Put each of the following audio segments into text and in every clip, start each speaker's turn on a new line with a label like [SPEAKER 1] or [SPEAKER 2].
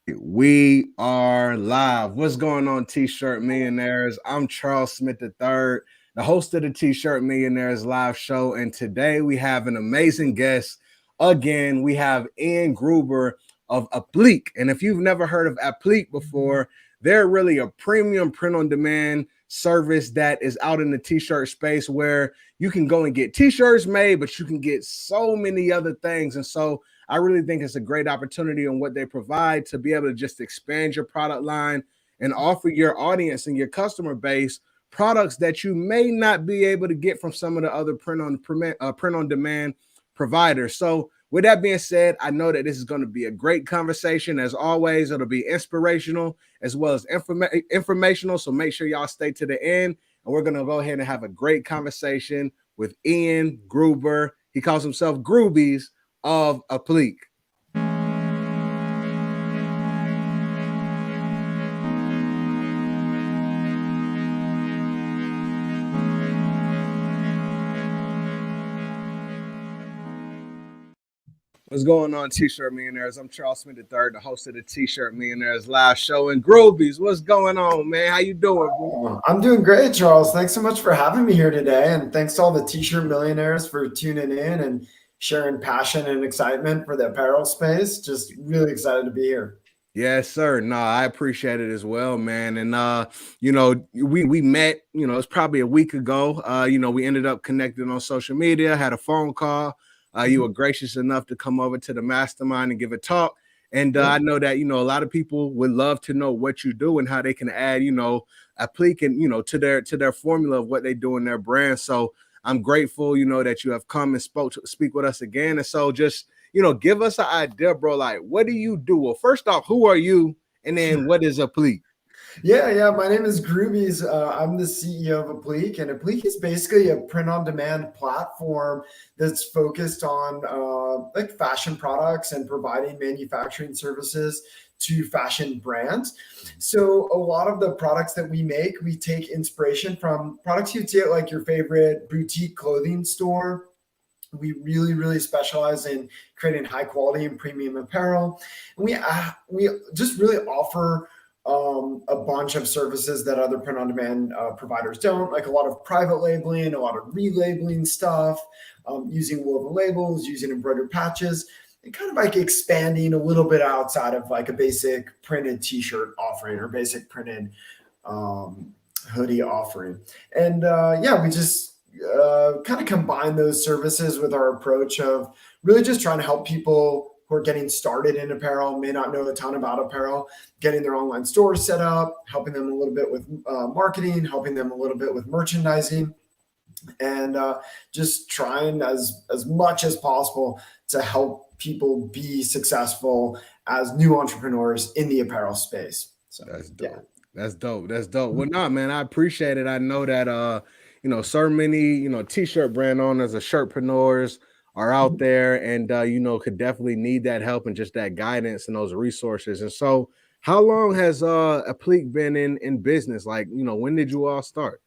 [SPEAKER 1] We are live. What's going on, T-shirt millionaires? I'm Charles Smith III, the host of the T-shirt millionaires live show. And today we have an amazing guest. Again, we have Ian Gruber of Apliiq. And if you've never heard of Apliiq before, they're really a premium print-on-demand service that is out in the T-shirt space where you can go and get T-shirts made, but you can get so many other things. And so I really think it's a great opportunity on what they provide to be able to just expand your product line and offer your audience and your customer base products that you may not be able to get from some of the other print on demand providers. So with that being said, I know that this is going to be a great conversation. As always, it'll be inspirational as well as informational. So make sure y'all stay to the end. And we're going to go ahead and have a great conversation with Ian Gruber. He calls himself Groobies of Apliiq. What's going on, T-shirt millionaires? I'm Charles Smith III, the host of the T-shirt millionaires live show. And Groobies, what's going on, man? How you doing, bro?
[SPEAKER 2] I'm doing great, Charles. Thanks so much for having me here today. And thanks to all the T-shirt millionaires for tuning in and sharing passion and excitement for the apparel space. Just really excited to be here.
[SPEAKER 1] Yes, sir. No, I appreciate it as well, man. And we met, it's probably a week ago. We ended up connecting on social media, had a phone call. You were gracious enough to come over to the Mastermind and give a talk. And I know that, a lot of people would love to know what you do and how they can add, Apliiq and, to their formula of what they do in their brand. So I'm grateful, that you have come and speak with us again. And so just, give us an idea, bro. Like, what do you do? Well, first off, who are you? And then what is Apliiq?
[SPEAKER 2] Yeah. My name is Groobies. I'm the CEO of Apliiq, and Apliiq is basically a print-on-demand platform that's focused on like fashion products and providing manufacturing services to fashion brands. So a lot of the products that we make, we take inspiration from products you'd see at like your favorite boutique clothing store. We really specialize in creating high quality and premium apparel. And we just really offer a bunch of services that other print-on-demand providers don't, like a lot of private labeling, a lot of relabeling stuff, using woven labels, using embroidered patches, and kind of like expanding a little bit outside of like a basic printed t-shirt offering or basic printed hoodie offering. And we just kind of combine those services with our approach of really just trying to help people who are getting started in apparel, may not know a ton about apparel, getting their online stores set up, helping them a little bit with marketing, helping them a little bit with merchandising, and just trying as much as possible to help people be successful as new entrepreneurs in the apparel space.
[SPEAKER 1] So that's dope. Yeah. That's dope. That's dope. Well, no, man, I appreciate it. I know that so many, t-shirt brand owners or shirtpreneurs are out there and could definitely need that help and just that guidance and those resources. And so how long has Apliiq been in business? Like, when did you all start?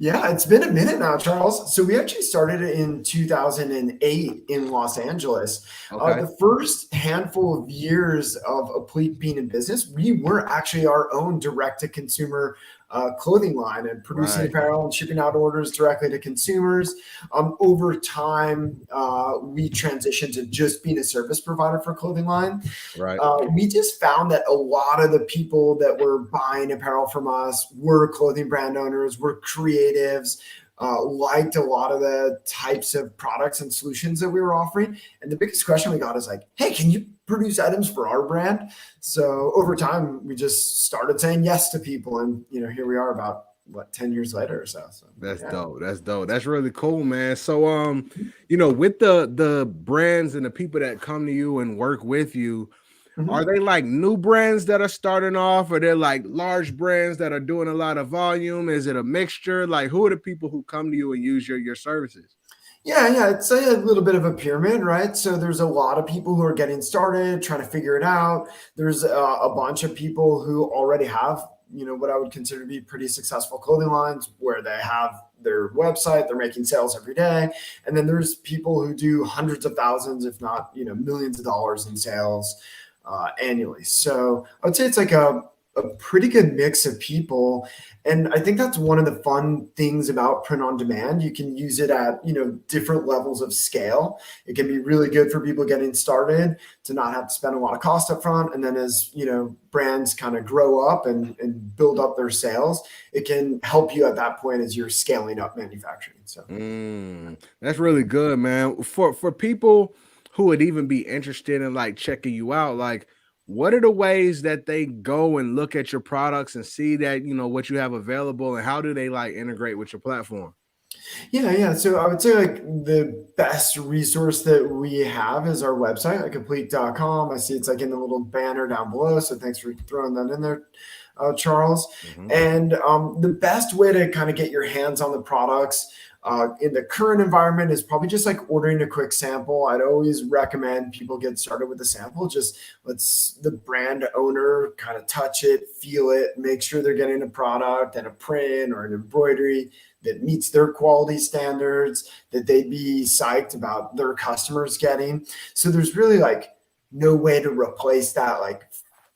[SPEAKER 2] Yeah, it's been a minute now, Charles. So we actually started in 2008 in Los Angeles.
[SPEAKER 1] Okay.
[SPEAKER 2] The first handful of years of Apliiq being in business, we were actually our own direct-to-consumer clothing line and producing apparel and shipping out orders directly to consumers. Over time, we transitioned to just being a service provider for clothing line.
[SPEAKER 1] Right.
[SPEAKER 2] We just found that a lot of the people that were buying apparel from us were clothing brand owners, were creatives, liked a lot of the types of products and solutions that we were offering. And the biggest question we got is like, hey, can you produce items for our brand? So over time, we just started saying yes to people. And, here we are about 10 years later or so.
[SPEAKER 1] That's dope. That's dope. That's really cool, man. So, with the brands and the people that come to you and work with you, are they like new brands that are starting off, or they're like large brands that are doing a lot of volume? Is it a mixture? Like, who are the people who come to you and use your services?
[SPEAKER 2] Yeah, it's a little bit of a pyramid, right? So there's a lot of people who are getting started, trying to figure it out. There's a bunch of people who already have, what I would consider to be pretty successful clothing lines where they have their website, they're making sales every day. And then there's people who do hundreds of thousands, if not, millions of dollars in sales. annually. So I would say it's like a pretty good mix of people. And I think that's one of the fun things about print on demand. You can use it at, different levels of scale. It can be really good for people getting started to not have to spend a lot of cost up front. And then as, brands kind of grow up and build up their sales, it can help you at that point as you're scaling up manufacturing. So
[SPEAKER 1] That's really good, man. For people who would even be interested in like checking you out, like what are the ways that they go and look at your products and see that, what you have available, and how do they like integrate with your platform?
[SPEAKER 2] Yeah. So I would say like the best resource that we have is our website, like Apliiq.com. I see it's like in the little banner down below. So thanks for throwing that in there, Charles. And the best way to kind of get your hands on the products in the current environment is probably just like ordering a quick sample. I'd always recommend people get started with a sample. Just let's the brand owner kind of touch it, feel it, make sure they're getting a product and a print or an embroidery that meets their quality standards, that they'd be psyched about their customers getting. So there's really like no way to replace that like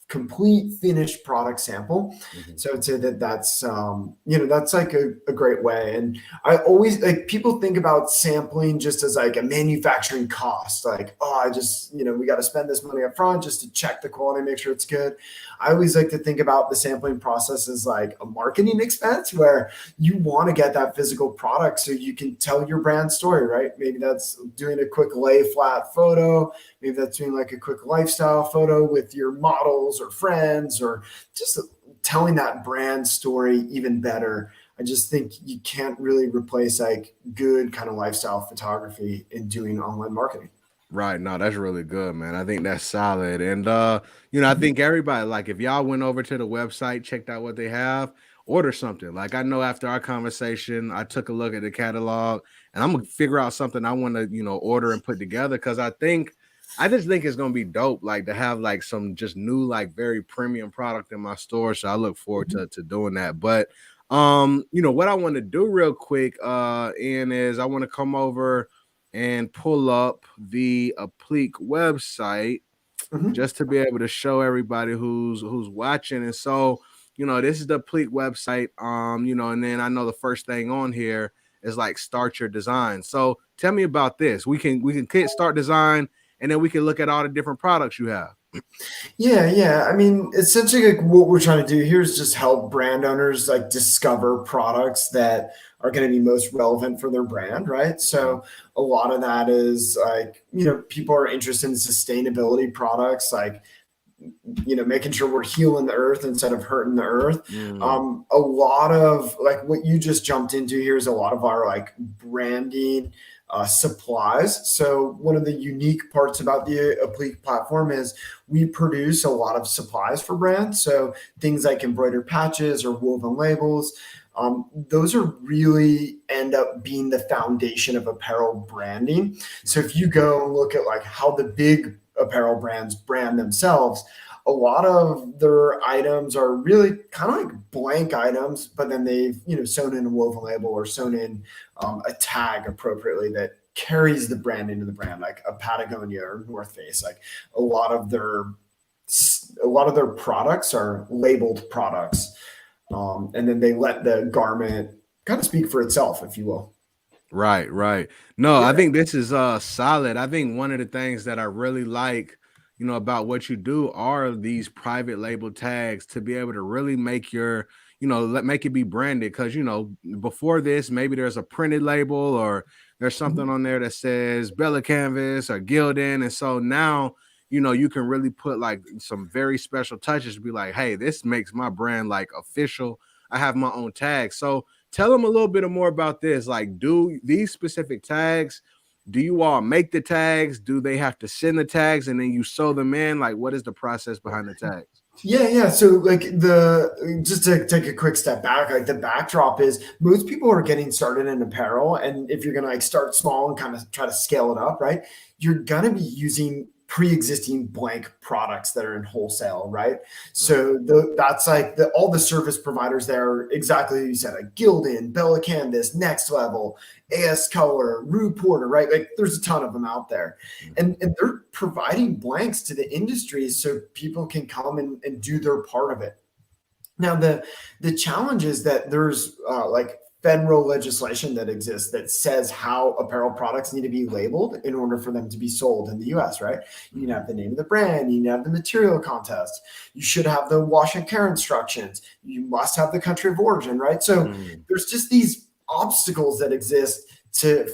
[SPEAKER 2] complete finished product sample. So I'd say that's that's like a great way. And I always like people think about sampling just as like a manufacturing cost, like, oh, I just, we got to spend this money up front just to check the quality, make sure it's good. I always like to think about the sampling process as like a marketing expense where you want to get that physical product so you can tell your brand story, right? Maybe that's doing a quick lay flat photo. Maybe that's doing like a quick lifestyle photo with your models or friends, or just telling that brand story even better. I just think you can't really replace like good kind of lifestyle photography in doing online marketing.
[SPEAKER 1] Right. No, that's really good, man. I think that's solid. And I think everybody, like if y'all went over to the website, checked out what they have, order something. Like I know after our conversation, I took a look at the catalog and I'm gonna figure out something I want to, order and put together. Cause I just think it's gonna be dope, like to have like some just new, like very premium product in my store. So I look forward to doing that. But what I want to do real quick, Ian, is I want to come over and pull up the Apliiq website just to be able to show everybody who's watching. And so, this is the Apliiq website. And then I know the first thing on here is like start your design. So tell me about this. We can hit start design, and then we can look at all the different products you have.
[SPEAKER 2] Yeah. I mean, essentially, like what we're trying to do here is just help brand owners like discover products that are going to be most relevant for their brand, right? So a lot of that is like, people are interested in sustainability products, like, making sure we're healing the earth instead of hurting the earth. A lot of like what you just jumped into here is a lot of our like branding supplies. So one of the unique parts about the Apliiq platform is we produce a lot of supplies for brands. So things like embroidered patches or woven labels. Those are really end up being the foundation of apparel branding. So if you go and look at like how the big apparel brands brand themselves, a lot of their items are really kind of like blank items, but then they've sewn in a woven label or sewn in a tag appropriately that carries the brand into the brand, like a Patagonia or North Face. Like a lot of their products are labeled products, and then they let the garment kind of speak for itself, if you will.
[SPEAKER 1] Right. No, I
[SPEAKER 2] Yeah.
[SPEAKER 1] think this is solid. I think one of the things that I really like, about what you do are these private label tags to be able to really make your, make it be branded. Cause before this, maybe there's a printed label or there's something on there that says Bella Canvas or Gildan. And so now, you can really put like some very special touches to be like, hey, this makes my brand like official. I have my own tag. So tell them a little bit more about this. Like, do these specific tags, do you all make the tags? Do they have to send the tags and then you sew them in? Like, what is the process behind the tags?
[SPEAKER 2] Yeah. So like just to take a quick step back, like the backdrop is most people are getting started in apparel. And if you're gonna like start small and kind of try to scale it up, right? You're gonna be using pre-existing blank products that are in wholesale, right? So that's like all the service providers there are exactly what you said, like Gildan, Bella Canvas, Next Level, AS Color, Rue Porter, right? Like there's a ton of them out there. And they're providing blanks to the industries so people can come and do their part of it. Now, the challenge is that there's like federal legislation that exists that says how apparel products need to be labeled in order for them to be sold in the US, right? You need to have the name of the brand, you need to have the material contest, you should have the wash and care instructions, you must have the country of origin, right? So there's just these obstacles that exist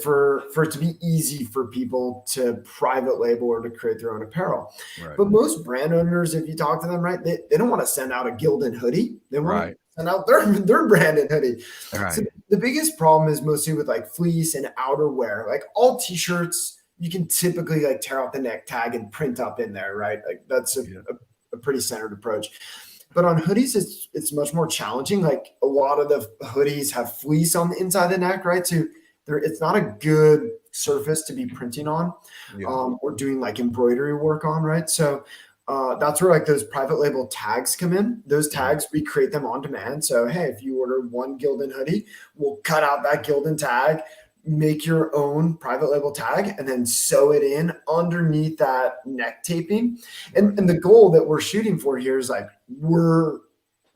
[SPEAKER 2] for it to be easy for people to private label or to create their own apparel. Right. But most brand owners, if you talk to them, right, they don't want to send out a Gildan hoodie. They want to send out their branded hoodie. Right. So the biggest problem is mostly with like fleece and outerwear. Like all t-shirts, you can typically like tear out the neck tag and print up in there, right? Like that's a pretty standard approach. But on hoodies, it's much more challenging. Like a lot of the hoodies have fleece on the inside of the neck, right? So it's not a good surface to be printing on or doing like embroidery work on, right? So that's where like those private label tags come in. Those tags, we create them on demand. So, hey, if you order one Gildan hoodie, we'll cut out that Gildan tag, make your own private label tag, and then sew it in underneath that neck taping. And the goal that we're shooting for here is like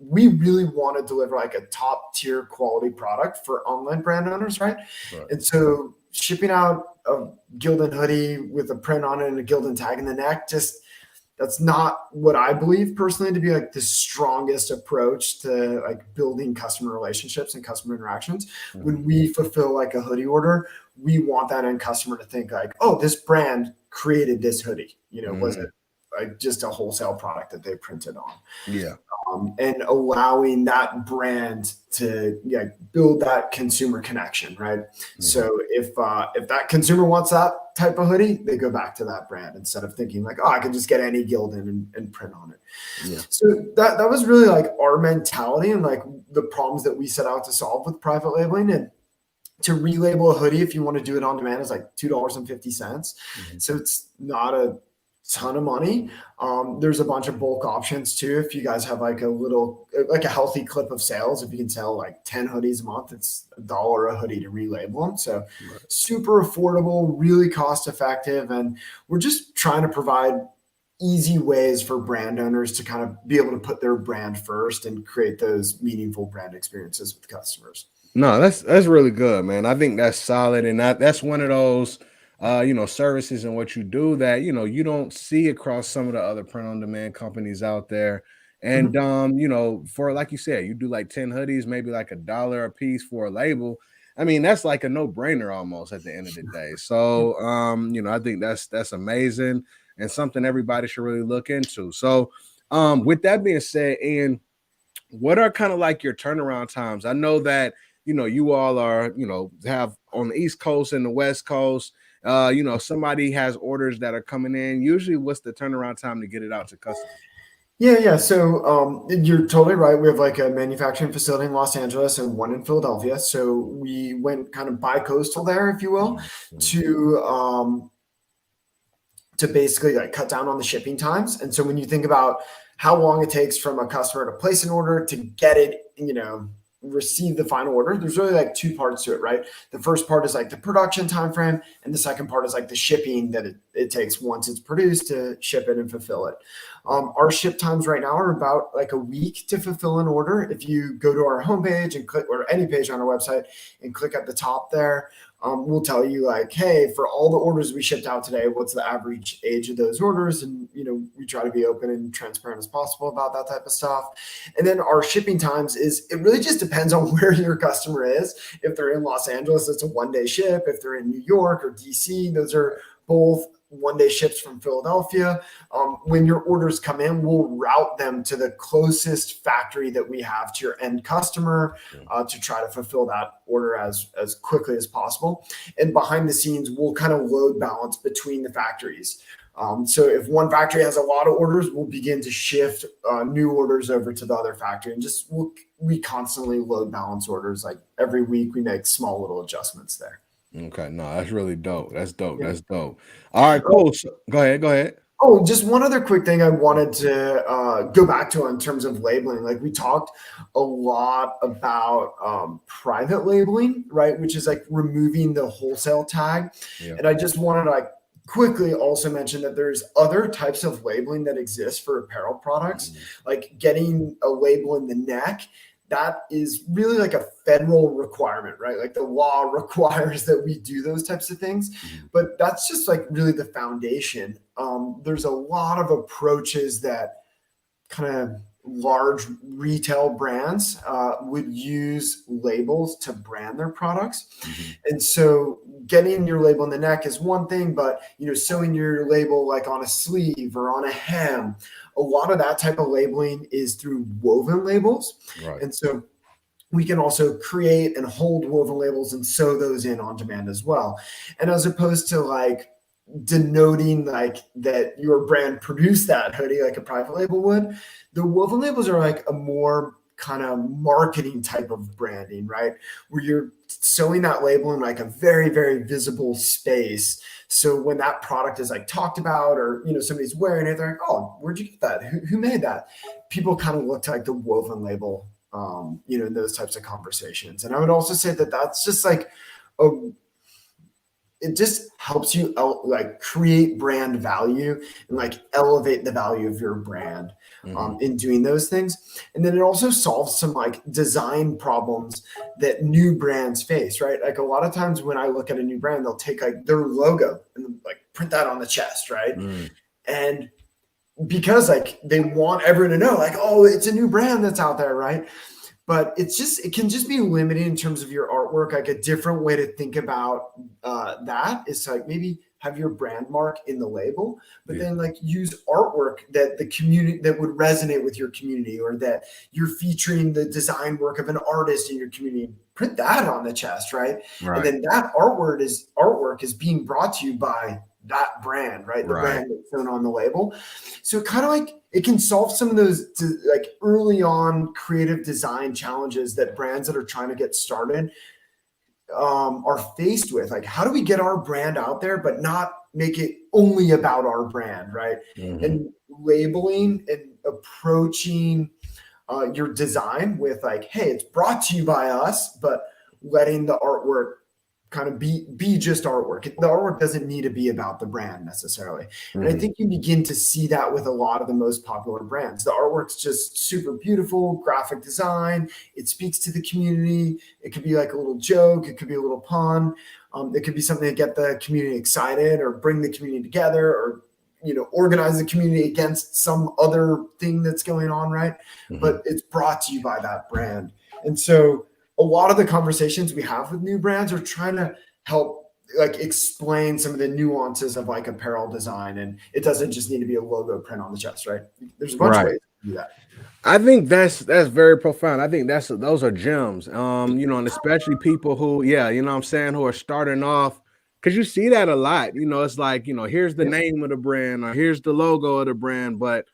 [SPEAKER 2] we really want to deliver like a top tier quality product for online brand owners, right? And so shipping out a Gildan hoodie with a print on it and a Gildan tag in the neck, that's not what I believe personally to be like the strongest approach to like building customer relationships and customer interactions. When we fulfill like a hoodie order, we want that end customer to think like, oh, this brand created this hoodie, was it like just a wholesale product that they printed on? And allowing that brand to build that consumer connection, right? So if that consumer wants that type of hoodie, they go back to that brand instead of thinking like, oh, I can just get any Gildan and print on it. So that was really like our mentality and like the problems that we set out to solve with private labeling. And to relabel a hoodie, if you want to do it on demand, is like $2.50. So it's not a ton of money. There's a bunch of bulk options too. If you guys have like a healthy clip of sales, if you can sell like 10 hoodies a month, it's $1 a hoodie to relabel them. So super affordable, really cost effective. And we're just trying to provide easy ways for brand owners to kind of be able to put their brand first and create those meaningful brand experiences with customers.
[SPEAKER 1] No, that's really good, man. I think that's solid. And that's one of those services and what you do that, you don't see across some of the other print on demand companies out there. And, for, like you said, you do like 10 hoodies, maybe like $1 a piece for a label. I mean, that's like a no brainer almost at the end of the day. So, I think that's amazing and something everybody should really look into. So, with that being said, Ian, what are kind of like your turnaround times? I know that, you all are, have on the East Coast and the West Coast, somebody has orders that are coming in. Usually what's the turnaround time to get it out to customers?
[SPEAKER 2] Yeah. So you're totally right. We have like a manufacturing facility in Los Angeles and one in Philadelphia. So we went kind of bi-coastal there, if you will, to basically like cut down on the shipping times. And so when you think about how long it takes from a customer to place an order to get it, receive the final order, there's really like two parts to it, right? The first part is like the production time frame, and the second part is like the shipping that it takes once it's produced to ship it and fulfill it. Our ship times right now are about like a week to fulfill an order. If you go to our homepage and click, or any page on our website and click at the top there, we'll tell you like, hey, for all the orders we shipped out today, what's the average age of those orders? And, we try to be open and transparent as possible about that type of stuff. And then our shipping times it really just depends on where your customer is. If they're in Los Angeles, it's a 1-day ship. If they're in New York or DC, those are both 1-day ships from Philadelphia. When your orders come in, we'll route them to the closest factory that we have to your end customer to try to fulfill that order as quickly as possible. And behind the scenes, we'll kind of load balance between the factories. So if one factory has a lot of orders, we'll begin to shift new orders over to the other factory, and we constantly load balance orders. Like every week, we make small little adjustments there.
[SPEAKER 1] Okay, no, that's really dope. That's dope. Yeah. That's dope. All right, cool. So, go ahead.
[SPEAKER 2] Oh, just one other quick thing I wanted to go back to in terms of labeling. Like we talked a lot about private labeling, right? Which is like removing the wholesale tag.
[SPEAKER 1] Yeah.
[SPEAKER 2] And I just wanted to like quickly also mention that there's other types of labeling that exist for apparel products, like getting a label in the neck. That is really like a federal requirement, right? Like the law requires that we do those types of things, but that's just like really the foundation. There's a lot of approaches that kind of large retail brands would use labels to brand their products. And so getting your label in the neck is one thing, but sewing your label like on a sleeve or on a hem, a lot of that type of labeling is through woven labels.
[SPEAKER 1] Right.
[SPEAKER 2] And so we can also create and hold woven labels and sew those in on demand as well. And as opposed to like denoting like that your brand produced that hoodie like a private label would, the woven labels are like a more kind of marketing type of branding, right? Where you're sewing that label in like a very, very visible space. So when that product is like talked about or, somebody's wearing it, they're like, oh, where'd you get that? Who made that? People kind of look to like the woven label, in those types of conversations. And I would also say that that's just like it just helps you like create brand value and like elevate the value of your brand in doing those things. And then it also solves some like design problems that new brands face, right? Like a lot of times when I look at a new brand, they'll take like their logo and like print that on the chest, right? And because like they want everyone to know like, oh, it's a new brand that's out there, right? But it can just be limited in terms of your artwork. Like a different way to think about that is to like maybe have your brand mark in the label, but then like use artwork that the community that would resonate with your community, or that you're featuring the design work of an artist in your community. Print that on the chest, right? And then that artwork is being brought to you by that brand, right? The brand that's shown on the label. So kind of like it can solve some of those like early on creative design challenges that brands that are trying to get started are faced with. Like, how do we get our brand out there, but not make it only about our brand, right? And labeling and approaching your design with like, hey, it's brought to you by us, but letting the artwork kind of be just artwork. The artwork doesn't need to be about the brand necessarily. And I think you begin to see that with a lot of the most popular brands. The artwork's just super beautiful, graphic design. It speaks to the community. It could be like a little joke. It could be a little pun. It could be something to get the community excited or bring the community together, or organize the community against some other thing that's going on, right? But it's brought to you by that brand. And so a lot of the conversations we have with new brands are trying to help like explain some of the nuances of like apparel design. And it doesn't just need to be a logo print on the chest, right? There's a bunch of ways to do that.
[SPEAKER 1] I think that's very profound. I think those are gems. And especially people who, what I'm saying, who are starting off, because you see that a lot. It's like, here's the name of the brand or here's the logo of the brand, but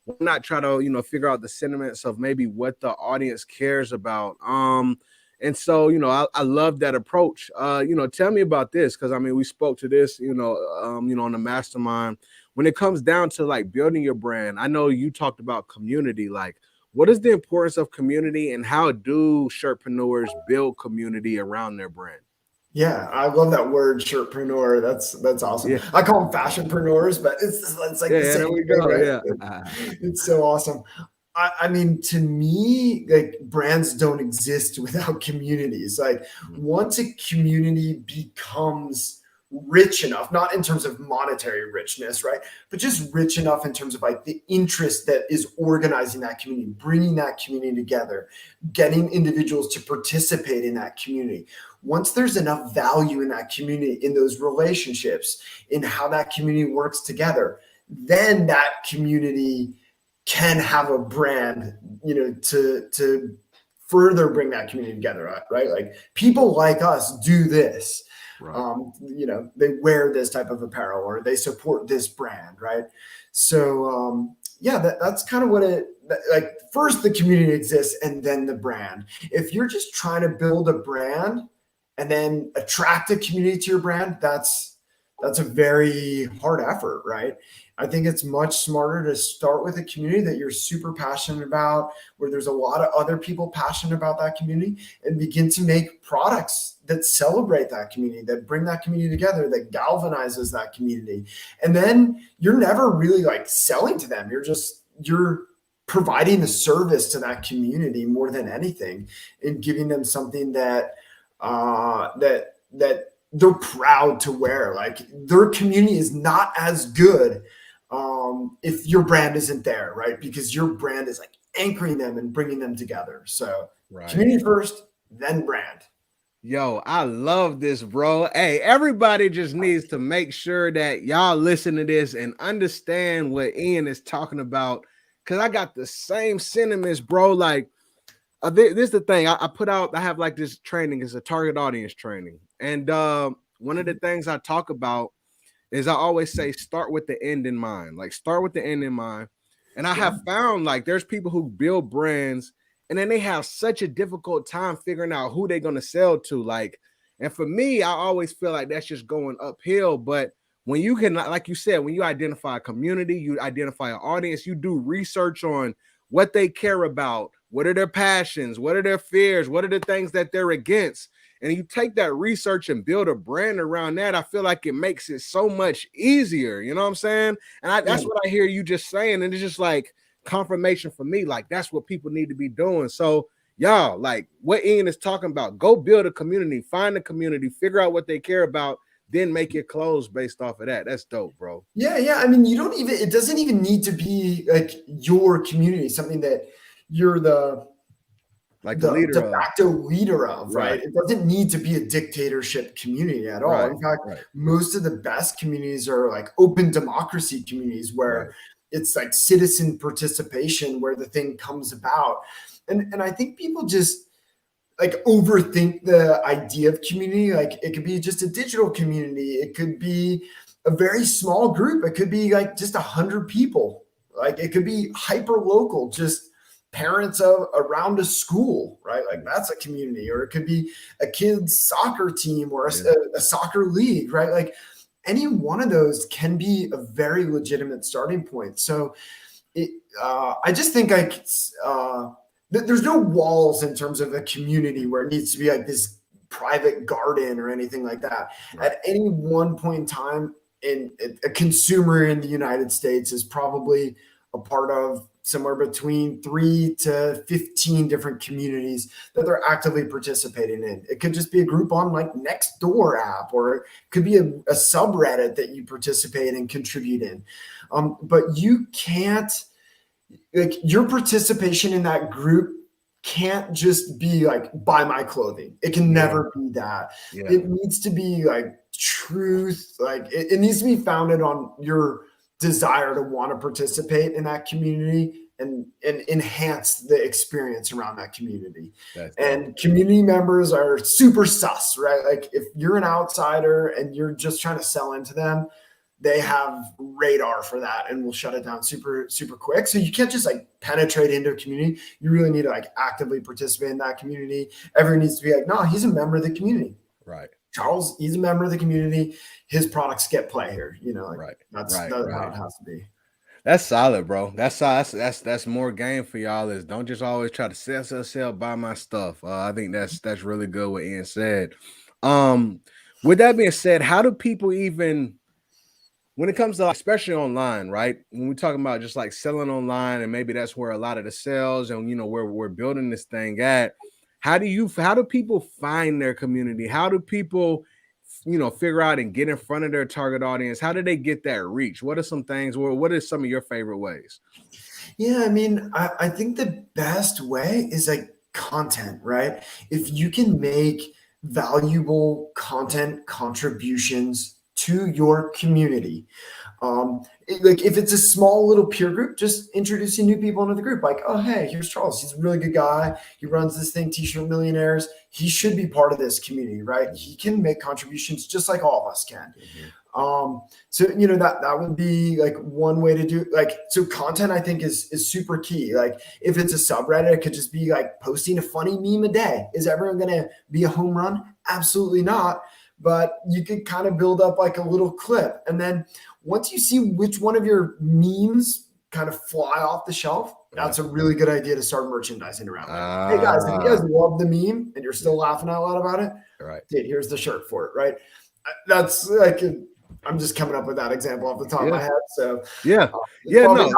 [SPEAKER 1] why not try to, figure out the sentiments of maybe what the audience cares about. And so, I love that approach. Tell me about this, because I mean, we spoke to this, on the Mastermind. When it comes down to like building your brand, I know you talked about community. Like, what is the importance of community, and how do shirtpreneurs build community around their brand?
[SPEAKER 2] Yeah, I love that word, shirtpreneur. That's awesome.
[SPEAKER 1] Yeah.
[SPEAKER 2] I call them fashionpreneurs, but it's like the same
[SPEAKER 1] There we
[SPEAKER 2] thing,
[SPEAKER 1] go.
[SPEAKER 2] right?
[SPEAKER 1] Yeah.
[SPEAKER 2] It's so awesome. I mean, to me, like brands don't exist without communities. Like once a community becomes rich enough, not in terms of monetary richness, right? But just rich enough in terms of like the interest that is organizing that community, bringing that community together, getting individuals to participate in that community. Once there's enough value in that community, in those relationships, in how that community works together, then that community can have a brand, to further bring that community together, right? Like people like us do this. Right. They wear this type of apparel or they support this brand, right? So that's kind of what like first the community exists and then the brand. If you're just trying to build a brand and then attract a community to your brand, that's a very hard effort, right? I think it's much smarter to start with a community that you're super passionate about, where there's a lot of other people passionate about that community, and begin to make products that celebrate that community, that bring that community together, that galvanizes that community. And then you're never really like selling to them. You're providing the service to that community more than anything, and giving them something that that they're proud to wear. Like, their community is not as good if your brand isn't there, right? Because your brand is like anchoring them and bringing them together. So community first, then brand.
[SPEAKER 1] Yo, I love this, bro. Hey, everybody just needs to make sure that y'all listen to this and understand what Ian is talking about, because I got the same sentiments, bro. Like, this is the thing. I put out, I have like this training, it's a target audience training. And one of the things I talk about is I always say, start with the end in mind. Like, start with the end in mind. And I have found like there's people who build brands and then they have such a difficult time figuring out who they're going to sell to. Like, and for me, I always feel like that's just going uphill. But when you can, like you said, when you identify a community, you identify an audience, you do research on what they care about, what are their passions, what are their fears, what are the things that they're against, and you take that research and build a brand around that, I feel like it makes it so much easier. You know what I'm saying? And that's what I hear you just saying. And it's just like confirmation for me. Like, that's what people need to be doing. So y'all, like what Ian is talking about, go build a community, find a community, figure out what they care about, then make your clothes based off of that. That's dope, bro.
[SPEAKER 2] Yeah. I mean, it doesn't even need to be like your community, something that you're the
[SPEAKER 1] leader
[SPEAKER 2] de facto leader of, right? It doesn't need to be a dictatorship community at all. In fact, most of the best communities are like open democracy communities where it's like citizen participation, where the thing comes about. And I think people just like overthink the idea of community. Like, it could be just a digital community. It could be a very small group. It could be like just 100 people. Like, it could be hyper local, just parents around a school, right? Like, that's a community. Or it could be a kid's soccer team or a soccer league, right? Like, any one of those can be a very legitimate starting point. So I just think like there's no walls in terms of a community where it needs to be like this private garden or anything like that. At any one point in time, a consumer in the United States is probably a part of somewhere between 3 to 15 different communities that they're actively participating in. It could just be a group on like Nextdoor app, or it could be a subreddit that you participate and contribute in. But you can't, like, your participation in that group can't just be like, buy my clothing. It can never be that. It needs to be like truth. Like, it needs to be founded on your desire to want to participate in that community and enhance the experience around that community. And community members are super sus, right? Like, if you're an outsider and you're just trying to sell into them, they have radar for that and will shut it down super, super quick. So you can't just like penetrate into a community. You really need to like actively participate in that community. Everyone needs to be like, no, he's a member of the community.
[SPEAKER 1] Right.
[SPEAKER 2] Charles, he's a member of the community. His products get play here. You know, like that's how it has to be.
[SPEAKER 1] That's solid, bro. That's more game for y'all. Is don't just always try to sell, buy my stuff. I think that's really good what Ian said. With that being said, how do people even, when it comes to, especially online, right? When we're talking about just like selling online, and maybe that's where a lot of the sales and, you know, where we're building this thing at, how do people find their community? How do people, you know, figure out and get in front of their target audience? How do they get that reach? What are some things, or what are some of your favorite ways?
[SPEAKER 2] Yeah, I mean, I think the best way is like content, right? If you can make valuable content contributions to your community, like if it's a small little peer group, just introducing new people into the group. Like, oh, hey, here's Charles. He's a really good guy. He runs this thing, T-shirt Millionaires. He should be part of this community, right? He can make contributions just like all of us can. So, you know, that would be like one way to do, like, so content I think is super key. Like, if it's a subreddit, it could just be like posting a funny meme a day. Is everyone going to be a home run? Absolutely not. but you could kind of build up like a little clip. And then once you see which one of your memes kind of fly off the shelf, that's a really good idea to start merchandising around. Like, hey guys, if you guys love the meme and you're still laughing out loud about it,
[SPEAKER 1] right,
[SPEAKER 2] dude, here's the shirt for it, right? That's like, I'm just coming up with that example off the top of my head. So
[SPEAKER 1] no,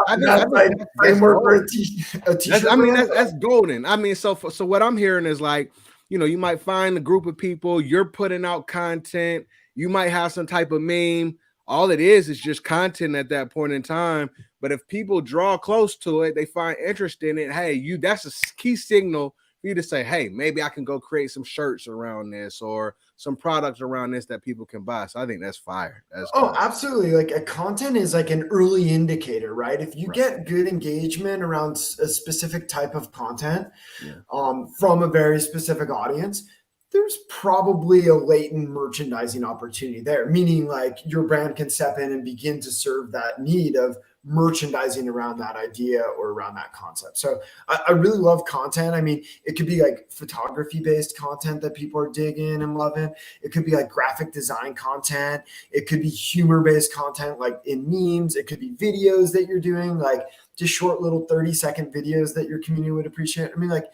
[SPEAKER 1] I think
[SPEAKER 2] framework for a t-shirt.
[SPEAKER 1] I mean, that's golden. I mean, so what I'm hearing is like, you know, you might find a group of people, you're putting out content, you might have some type of meme. All it is just content at that point in time. But if people draw close to it, they find interest in it. Hey, that's a key signal for you to say, hey, maybe I can go create some shirts around this or some products around this that people can buy. So I think that's fire.
[SPEAKER 2] Absolutely. Like a content is like an early indicator, right? If you get good engagement around a specific type of content from a very specific audience, there's probably a latent merchandising opportunity there, meaning like your brand can step in and begin to serve that need of merchandising around that idea or around that concept. So I really love content. I mean, it could be like photography based content that people are digging and loving. It could be like graphic design content. It could be humor based content like in memes. It could be videos that you're doing, like just short little 30-second videos that your community would appreciate. I mean, like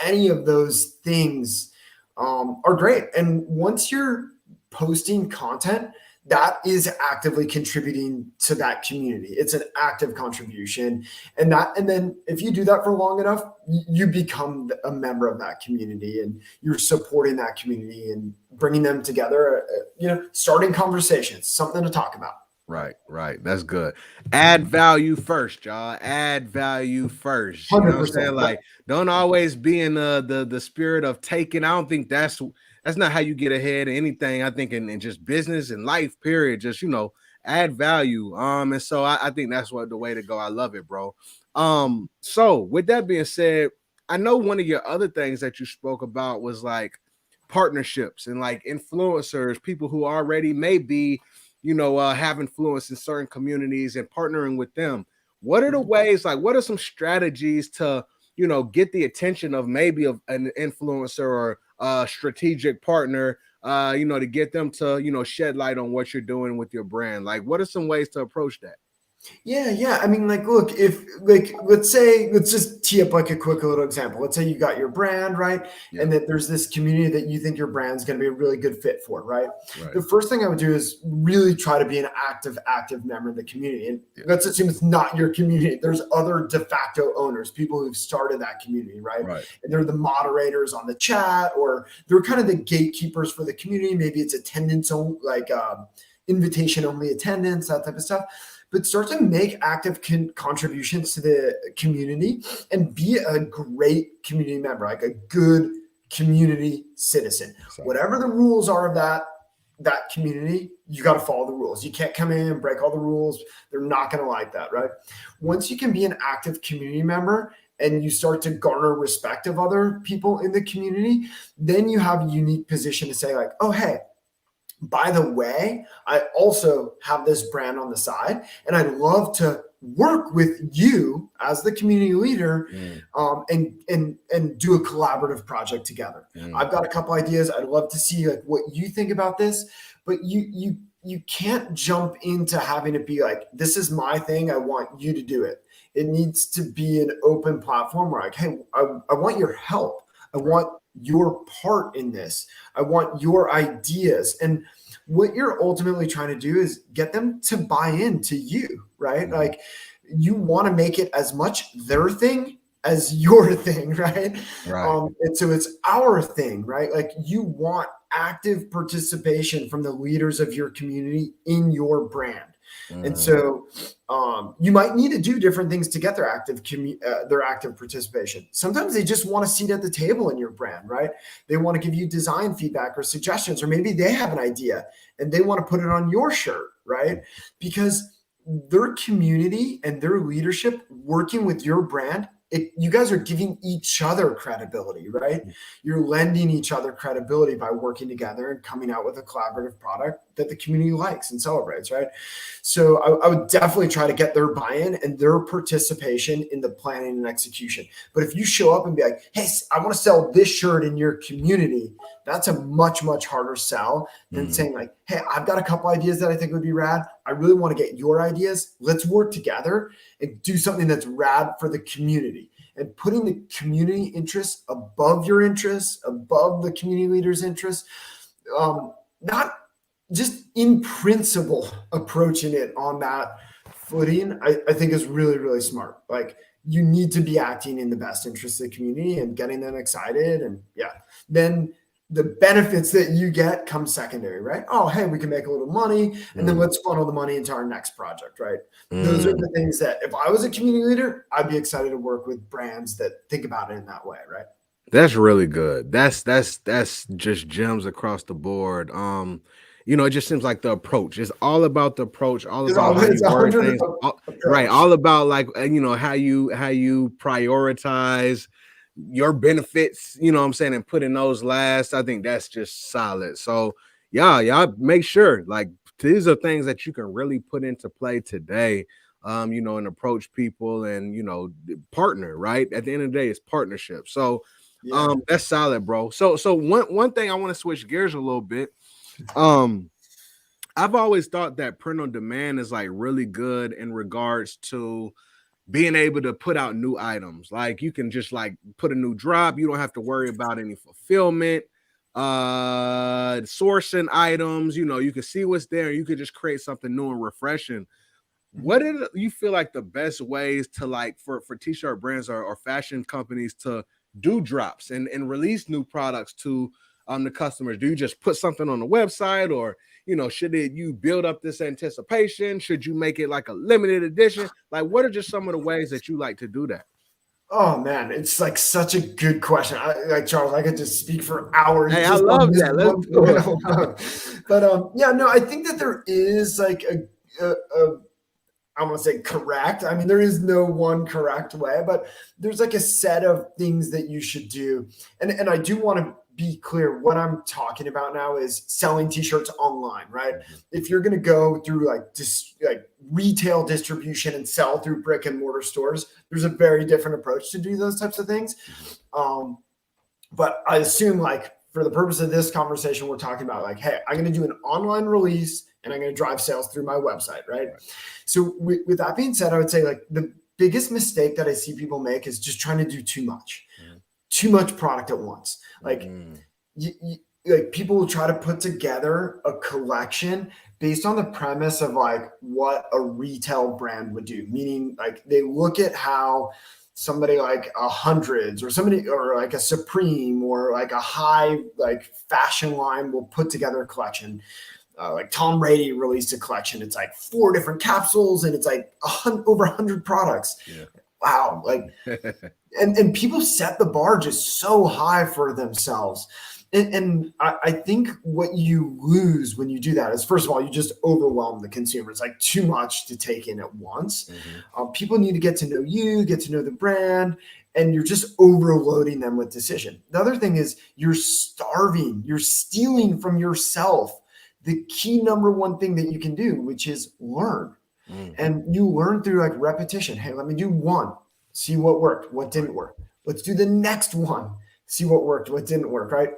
[SPEAKER 2] any of those things are great. And once you're posting content, that is actively contributing to that community. It's an active contribution. And then if you do that for long enough, you become a member of that community and you're supporting that community and bringing them together, starting conversations, something to talk about.
[SPEAKER 1] Right. That's good. Add value first, y'all. Add value first. You know what I'm saying? Like, don't always be in the spirit of taking. I don't think that's not how you get ahead in anything. I think in just business and life, period. Just, add value. And so I think that's the way to go. I love it, bro. So with that being said, I know one of your other things that you spoke about was like partnerships and like influencers, people who already may be have influence in certain communities and partnering with them. What are the ways, like, what are some strategies to, get the attention of maybe of an influencer or a strategic partner, to get them to, shed light on what you're doing with your brand? Like, what are some ways to approach that?
[SPEAKER 2] Yeah. I mean, like, look, let's just tee up like a quick little example. Let's say you got your brand, right? Yeah. And that there's this community that you think your brand's going to be a really good fit for, right? The first thing I would do is really try to be an active member of the community. And let's assume it's not your community. There's other de facto owners, people who've started that community, right? And they're the moderators on the chat, or they're kind of the gatekeepers for the community. Maybe it's attendance, like invitation only attendance, that type of stuff. But start to make active contributions to the community and be a great community member, like a good community citizen. Whatever the rules are of that community, you got to follow the rules. You can't come in and break all the rules. They're not going to like that, right? Once you can be an active community member and you start to garner respect of other people in the community, then you have a unique position to say like, oh, hey, by the way, I also have this brand on the side and I'd love to work with you as the community leader and do a collaborative project together. I've got a couple ideas. I'd love to see like what you think about this, but you can't jump into having it be like, this is my thing. I want you to do it. It needs to be an open platform where like, hey, I want your help. I want your part in this. I want your ideas. And what you're ultimately trying to do is get them to buy into you, right? Like you want to make it as much their thing as your thing, right? And so it's our thing, right? Like you want active participation from the leaders of your community in your brand. And so you might need to do different things to get their active participation. Sometimes they just want a seat at the table in your brand, right? They want to give you design feedback or suggestions, or maybe they have an idea and they want to put it on your shirt, right? Because their community and their leadership working with your brand you guys are giving each other credibility, right? You're lending each other credibility by working together and coming out with a collaborative product that the community likes and celebrates, right? So I would definitely try to get their buy-in and their participation in the planning and execution. But if you show up and be like, hey, I want to sell this shirt in your community, that's a much, much harder sell than saying like, hey, I've got a couple ideas that I think would be rad. I really want to get your ideas. Let's work together and do something that's rad for the community. And putting the community interests above your interests, above the community leader's interests, not just in principle approaching it on that footing, I think is really, really smart. Like, you need to be acting in the best interest of the community and getting them excited. And then the benefits that you get come secondary, right? Oh, hey, we can make a little money, and then let's funnel the money into our next project, right? Those are the things that if I was a community leader, I'd be excited to work with brands that think about it in that way, right?
[SPEAKER 1] That's really good. That's just gems across the board. It just seems like the approach. It's all about the approach, all about how you word things. Right. All about like how you prioritize your benefits, you know what I'm saying, and putting those last. I think that's just solid. So y'all make sure like these are things that you can really put into play today. And approach people and partner, right? At the end of the day, it's partnership. So that's solid, bro. So one thing I want to switch gears a little bit. I've always thought that print on demand is like really good in regards to being able to put out new items. Like you can just like put a new drop. You don't have to worry about any fulfillment, sourcing items. You can see what's there. You could just create something new and refreshing. What do you feel like the best ways to like for t-shirt brands or fashion companies to do drops and release new products to the customers? Do you just put something on the website, or should you build up this anticipation? Should you make it like a limited edition? Like, what are just some of the ways that you like to do that?
[SPEAKER 2] Oh man, it's like such a good question. Charles, I could just speak for hours.
[SPEAKER 1] Hey, I love that. Let's do
[SPEAKER 2] it. But I think that there is like a I want to say correct. I mean, there is no one correct way, but there's like a set of things that you should do. And I do want to be clear. What I'm talking about now is selling t-shirts online, right? If you're going to go through like retail distribution and sell through brick and mortar stores, there's a very different approach to do those types of things. But I assume like for the purpose of this conversation, we're talking about like, hey, I'm going to do an online release and I'm going to drive sales through my website, right? So with that being said, I would say like the biggest mistake that I see people make is just trying to do too much product at once. Like, like people will try to put together a collection based on the premise of like what a retail brand would do. Meaning like they look at how somebody like a Hundreds or somebody or like a Supreme or like a high like fashion line will put together a collection. Like Tom Brady released a collection. It's like 4 different capsules and it's like over 100 products. Yeah. Wow. Like, and people set the bar just so high for themselves. And I think what you lose when you do that is, first of all, you just overwhelm the consumer. It's like too much to take in at once. People need to get to know you, get to know the brand, and you're just overloading them with decision. The other thing is you're stealing from yourself the key number one thing that you can do, which is learn. And you learn through like repetition. Hey, let me do one, see what worked, what didn't work. Let's do the next one, see what worked, what didn't work, right?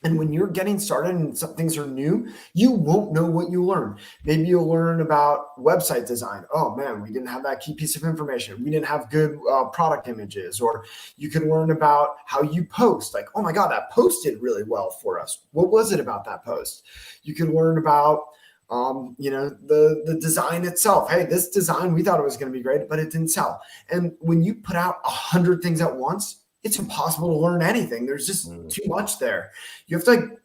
[SPEAKER 2] And when you're getting started and some things are new, you won't know what you learn. Maybe you'll learn about website design. Oh man, we didn't have that key piece of information. We didn't have good product images. Or you can learn about how you post. Like, oh my God, that post did really well for us. What was it about that post? You can learn about the design itself. Hey, this design, we thought it was going to be great, but it didn't sell. And when you put out 100 things at once, it's impossible to learn anything. There's just too much there. You have to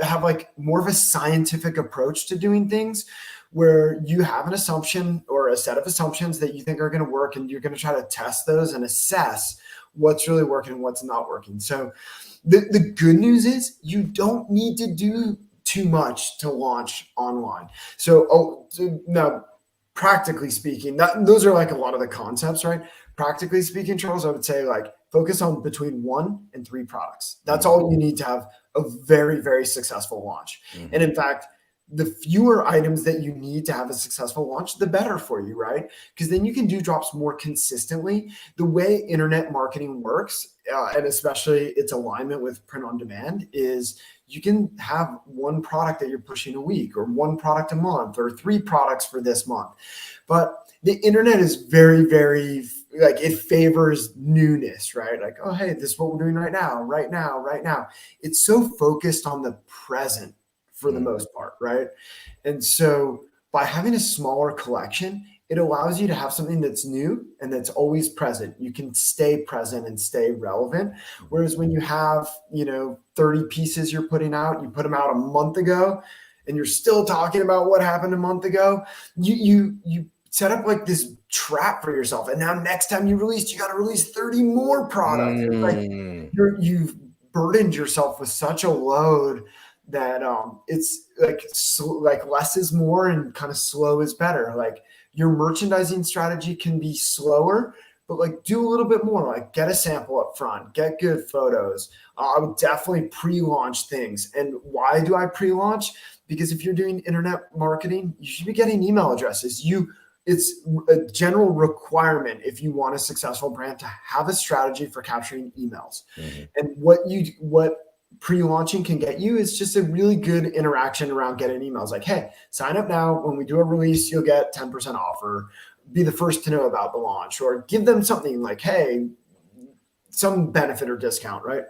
[SPEAKER 2] have like more of a scientific approach to doing things where you have an assumption or a set of assumptions that you think are going to work, and you're going to try to test those and assess what's really working and what's not working. So the good news is you don't need to do too much to launch online. So now, practically speaking, those are like a lot of the concepts, right? practically speaking, Charles, I would say like focus on between 1 and 3 products. That's all you need to have a very, very successful launch. And in fact, the fewer items that you need to have a successful launch, the better for you, right? Because then you can do drops more consistently. The way internet marketing works, and especially its alignment with print on demand, is you can have one product that you're pushing a week, or one product a month, or 3 products for this month. But the internet is very, very like it favors newness, right? Like, oh, hey, this is what we're doing right now, right now, right now. It's so focused on the present for the most part, right? And so by having a smaller collection, it allows you to have something that's new and that's always present. You can stay present and stay relevant. Whereas when you have, 30 pieces you're putting out, you put them out a month ago and you're still talking about what happened a month ago, you set up like this trap for yourself. And now next time you release, you got to release 30 more products. It's like you've burdened yourself with such a load that it's like less is more and kind of slow is better. Like your merchandising strategy can be slower, but like do a little bit more, like get a sample up front, get good photos. I would definitely pre-launch things. And why do I pre-launch? Because if you're doing internet marketing, you should be getting email addresses. It's a general requirement if you want a successful brand to have a strategy for capturing emails. And what pre-launching can get you is just a really good interaction around getting emails like, hey, sign up now. When we do a release, you'll get 10% off, or be the first to know about the launch, or give them something like, hey, some benefit or discount, right?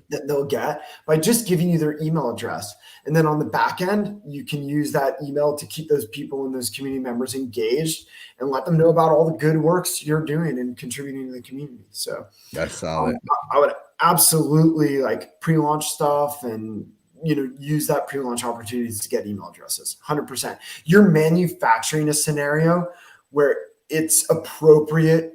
[SPEAKER 2] That they'll get by just giving you their email address. And then on the back end, you can use that email to keep those people and those community members engaged and let them know about all the good works you're doing and contributing to the community. So
[SPEAKER 1] that's solid.
[SPEAKER 2] I would absolutely like pre-launch stuff and use that pre-launch opportunities to get email addresses. 100%. You're manufacturing a scenario where it's appropriate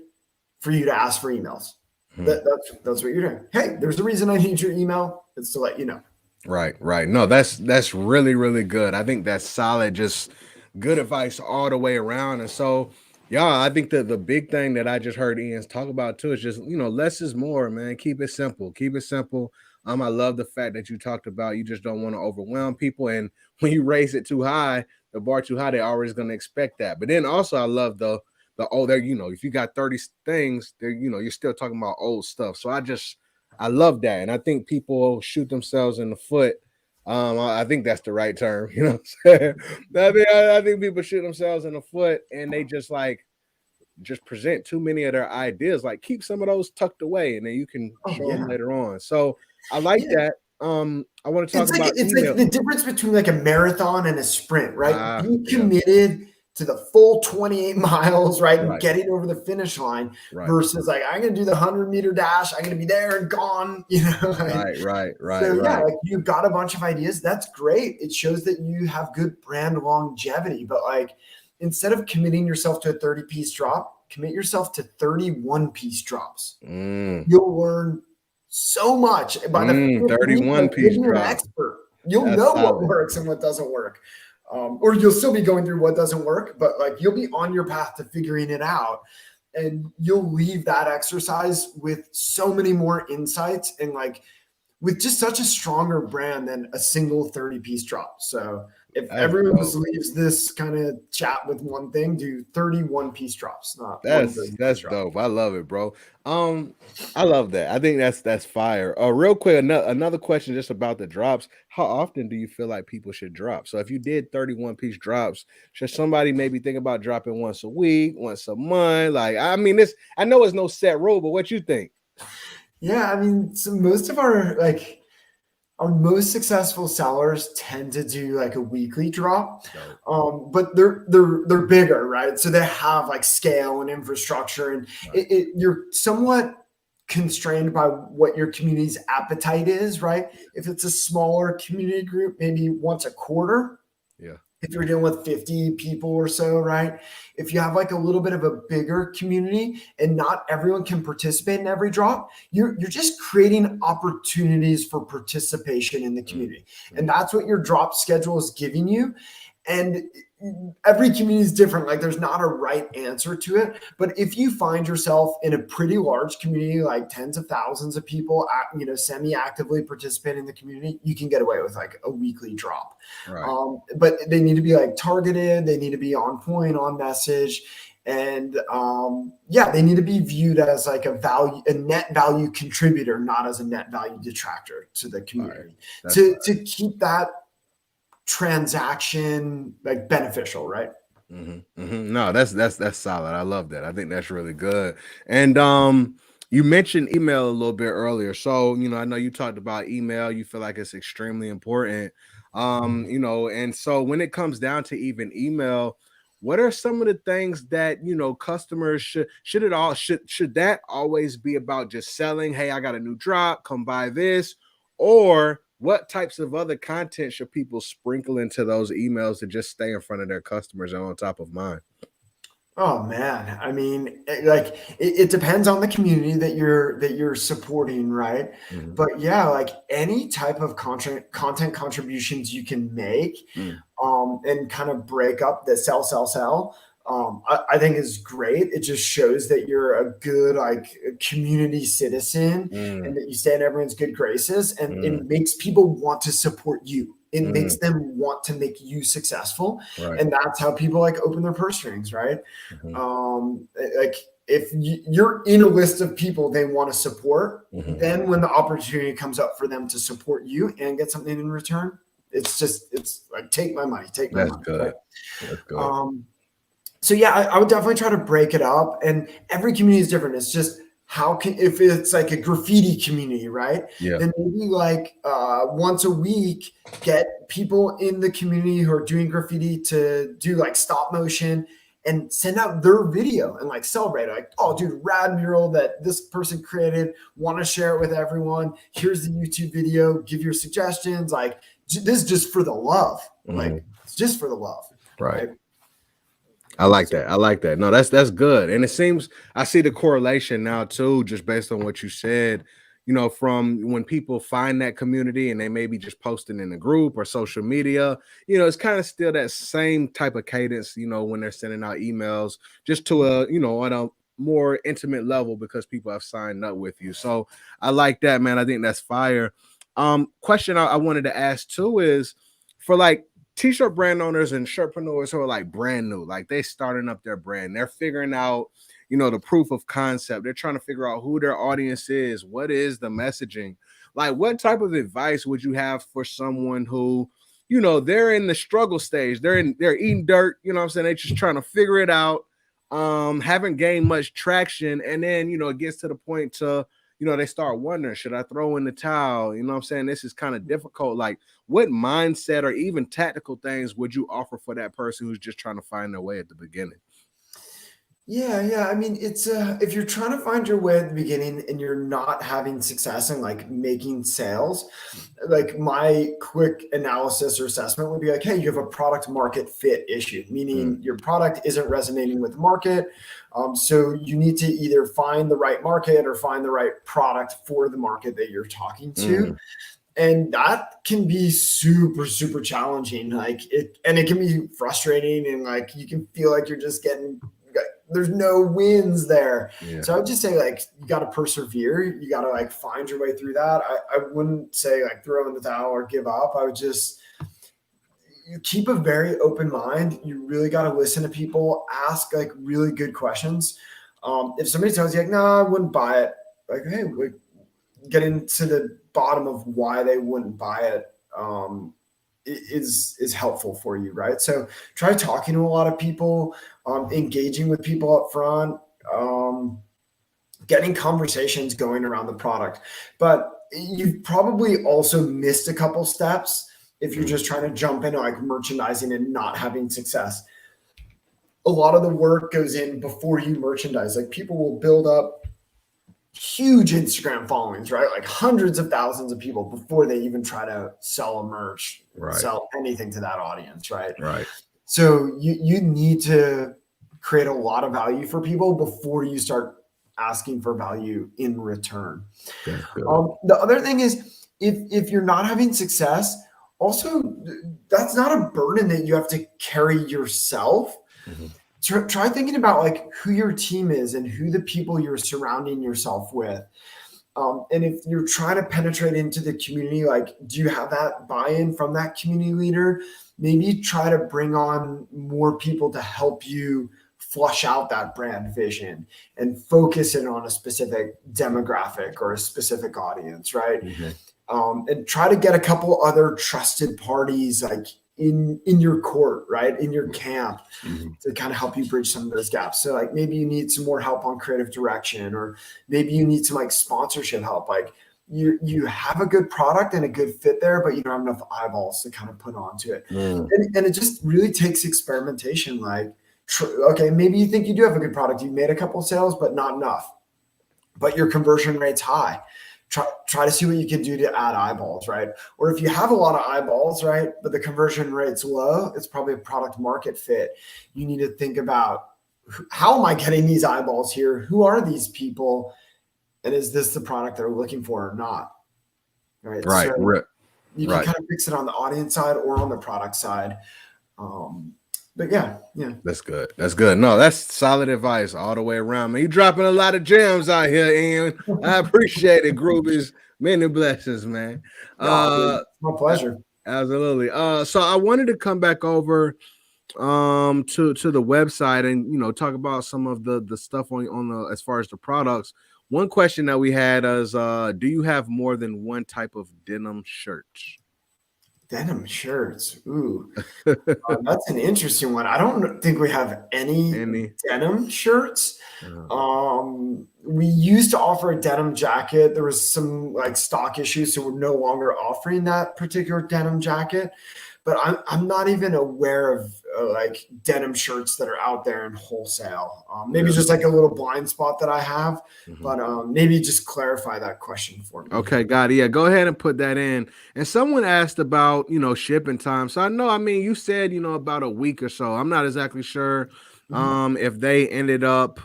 [SPEAKER 2] for you to ask for emails. That's what you're doing. Hey, there's a reason I need your email. It's to let you know.
[SPEAKER 1] Right. No, that's really, really good. I think that's solid. Just good advice all the way around. And so, yeah, I think that the big thing that I just heard Ian talk about too is just, less is more, man. Keep it simple. Keep it simple. I love the fact that you talked about you just don't want to overwhelm people. And when you raise it too high, the bar too high, they're always going to expect that. But then also I love the older, if you got 30 things, there, you're still talking about old stuff. So I love that. And I think people shoot themselves in the foot. I think that's the right term. You know what I'm saying? I think people shoot themselves in the foot and they just present too many of their ideas. Like keep some of those tucked away and then you can show them later on. So I like that. I want to talk about
[SPEAKER 2] it's like the difference between like a marathon and a sprint, right? Be committed to the full 28 miles, right? And getting over the finish line versus like, I'm going to do the 100-meter dash. I'm going to be there and gone,
[SPEAKER 1] Right.
[SPEAKER 2] So like you've got a bunch of ideas. That's great. It shows that you have good brand longevity, but like, instead of committing yourself to a 30-piece drop, commit yourself to 31-piece drops. You'll learn so much by the
[SPEAKER 1] 31-piece drop.
[SPEAKER 2] You're an expert. You'll know what works and what doesn't work. Or you'll still be going through what doesn't work, but like you'll be on your path to figuring it out. And you'll leave that exercise with so many more insights and like with just such a stronger brand than a single 30-piece drop. So if everyone just leaves this kind of chat with one thing, do 31-piece drops.
[SPEAKER 1] That's dope. I love it, bro. I love that. I think that's fire. Real quick, another question just about the drops. How often do you feel like people should drop? So if you did 31-piece drops, should somebody maybe think about dropping once a week, once a month? Like, I know it's no set rule, but what you think?
[SPEAKER 2] Yeah, so most of our most successful sellers tend to do like a weekly drop, but they're bigger, right? So they have like scale and infrastructure, and you're somewhat constrained by what your community's appetite is, right? If it's a smaller community group, maybe once a quarter.
[SPEAKER 1] Yeah.
[SPEAKER 2] If you're dealing with 50 people or so, right? If you have like a little bit of a bigger community and not everyone can participate in every drop, you're just creating opportunities for participation in the community. And that's what your drop schedule is giving you. And every community is different. Like there's not a right answer to it. But if you find yourself in a pretty large community, like tens of thousands of people, semi-actively participate in the community, you can get away with like a weekly drop.
[SPEAKER 1] Right.
[SPEAKER 2] But they need to be like targeted. They need to be on point, on message. And they need to be viewed as like a net value contributor, not as a net value detractor to the community.
[SPEAKER 1] Right.
[SPEAKER 2] To keep that transaction like beneficial, right?
[SPEAKER 1] No, that's solid. I love that. I think that's really good. And you mentioned email a little bit earlier. So, I know you talked about email. You feel like it's extremely important. And so when it comes down to even email, what are some of the things that customers should that always be about just selling? Hey, I got a new drop, come buy this, or what types of other content should people sprinkle into those emails to just stay in front of their customers and on top of mind?
[SPEAKER 2] Oh man, I mean, it depends on the community that you're supporting, right? But yeah, like any type of content contributions you can make, and kind of break up the sell. I think is great. It just shows that you're a good community citizen and that you stay in everyone's good graces, and it makes people want to support you. It makes them want to make you successful.
[SPEAKER 1] Right.
[SPEAKER 2] And that's how people open their purse strings, right? If you're in a list of people they want to support, then when the opportunity comes up for them to support you and get something in return, it's like, take my money, take my money.
[SPEAKER 1] Good.
[SPEAKER 2] Right?
[SPEAKER 1] That's good.
[SPEAKER 2] So yeah, I would definitely try to break it up, and every community is different. It's just if it's like a graffiti community, right?
[SPEAKER 1] Yeah.
[SPEAKER 2] Then maybe once a week, get people in the community who are doing graffiti to do like stop motion and send out their video and celebrate it. Like, oh dude, rad mural that this person created, want to share it with everyone. Here's the YouTube video, give your suggestions. Like, this is just for the love. Like, it's just for the love.
[SPEAKER 1] Right. I like that. No, that's good. And it seems I see the correlation now too, just based on what you said, from when people find that community and they may be just posting in a group or social media, it's kind of still that same type of cadence, when they're sending out emails just to on a more intimate level because people have signed up with you. So I like that, man. I think that's fire. Question I wanted to ask too is for t-shirt brand owners and shirtpreneurs who are brand new, they starting up their brand, they're figuring out the proof of concept, they're trying to figure out who their audience is, what is the messaging, what type of advice would you have for someone who they're in the struggle stage, they're eating dirt, what I'm saying, they're just trying to figure it out, haven't gained much traction, and then it gets to the point to they start wondering, should I throw in the towel? What I'm saying? This is kind of difficult. What mindset or even tactical things would you offer for that person who's just trying to find their way at the beginning?
[SPEAKER 2] Yeah. I mean, it's if you're trying to find your way at the beginning and you're not having success in making sales, my quick analysis or assessment would be hey, you have a product market fit issue, meaning your product isn't resonating with the market. So you need to either find the right market or find the right product for the market that you're talking to. And that can be super, super challenging. It can be frustrating, and you can feel like you're just there's no wins there. Yeah. So I would just say you got to persevere. You got to find your way through that. I wouldn't say throw in the towel or give up. I would just keep a very open mind. You really got to listen to people, ask really good questions. If somebody tells you no, I wouldn't buy it, hey, get into the bottom of why they wouldn't buy it. Is helpful for you, right? So try talking to a lot of people, engaging with people up front, getting conversations going around the product. But you've probably also missed a couple steps if you're just trying to jump into merchandising and not having success. A lot of the work goes in before you merchandise. People will build up huge Instagram followings, right? Hundreds of thousands of people before they even try to sell a merch, sell anything to that audience, right?
[SPEAKER 1] Right.
[SPEAKER 2] So you need to create a lot of value for people before you start asking for value in return. The other thing is if you're not having success, Also, that's not a burden that you have to carry yourself. Try thinking about like who your team is and who the people you're surrounding yourself with. And if you're trying to penetrate into the community, like, do you have that buy-in from that community leader? Maybe try to bring on more people to help you flush out that brand vision and focus it on a specific demographic or a specific audience, right? And try to get a couple other trusted parties like in your court, right? In your camp to kind of help you bridge some of those gaps. So like maybe you need some more help on creative direction, or maybe you need some like sponsorship help. Like you have a good product and a good fit there, but you don't have enough eyeballs to kind of put onto it. And it just really takes experimentation. Like, okay, maybe you think you do have a good product. You made a couple sales, but not enough, but your conversion rate's high. Try to see what you can do to add eyeballs, right? Or if you have a lot of eyeballs, right, but the conversion rate's low, it's probably a product market fit. You need to think about, how am I getting these eyeballs here? Who are these people? And is this the product they're looking for or not? Right. So you can kind of fix it on the audience side or on the product side. But yeah.
[SPEAKER 1] That's good. That's good. No, that's solid advice all the way around, man. You dropping a lot of gems out here, Ian. I appreciate it, groupies. Many blessings, man.
[SPEAKER 2] My pleasure.
[SPEAKER 1] Absolutely. So I wanted to come back over to the website and talk about some of the stuff on the as far as the products. One question that we had is, do you have more than one type of denim shirts?
[SPEAKER 2] Denim shirts. Ooh, that's an interesting one. I don't think we have any denim shirts. We used to offer a denim jacket. There was some like stock issues, so we're no longer offering that particular denim jacket. But I'm not even aware of like denim shirts that are out there in wholesale. Maybe just like a little blind spot that I have, but maybe just clarify that question for me.
[SPEAKER 1] Okay, got it. Yeah, go ahead and put that in. And someone asked about, shipping time. So you said, about a week or so. I'm not exactly sure if they ended up,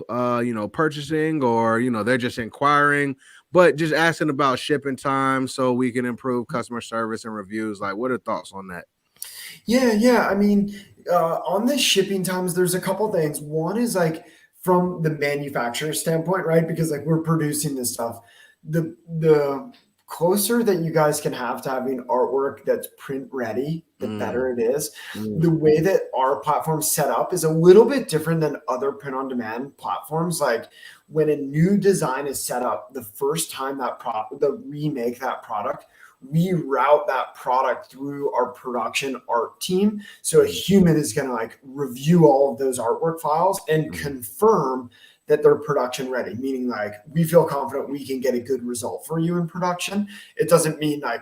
[SPEAKER 1] purchasing or, they're just inquiring, but just asking about shipping time so we can improve customer service and reviews. Like, what are thoughts on that?
[SPEAKER 2] Yeah. I mean, on the shipping times, there's a couple things. One is like from the manufacturer standpoint, right? Because like we're producing this stuff. The closer that you guys can have to having artwork that's print ready, the better it is. The way that our platform's set up is a little bit different than other print on demand platforms. Like when a new design is set up, the first time we make that product, we route that product through our production art team. So a human is going to like review all of those artwork files and confirm that they're production ready, meaning like we feel confident we can get a good result for you in production. It doesn't mean like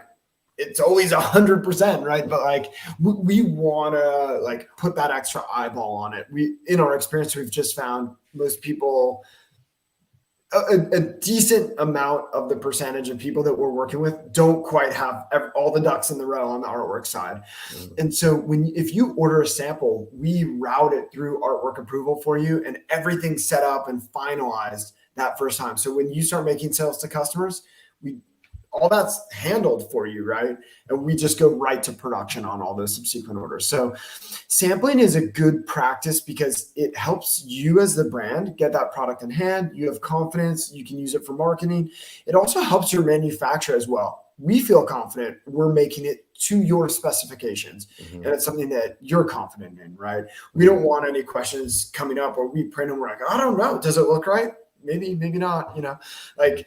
[SPEAKER 2] it's always 100%, right? But like we want to like put that extra eyeball on it. In our experience, we've just found most people, a decent amount of the percentage of people that we're working with don't quite have all the ducks in the row on the artwork side. And so if you order a sample, we route it through artwork approval for you, and everything's set up and finalized that first time. So when you start making sales to customers, all that's handled for you, right? And we just go right to production on all those subsequent orders. So sampling is a good practice because it helps you as the brand get that product in hand. You have confidence. You can use it for marketing. It also helps your manufacturer as well. We feel confident we're making it to your specifications, and it's something that you're confident in, right? We don't want any questions coming up where we print and we're like, I don't know. Does it look right? Maybe not, like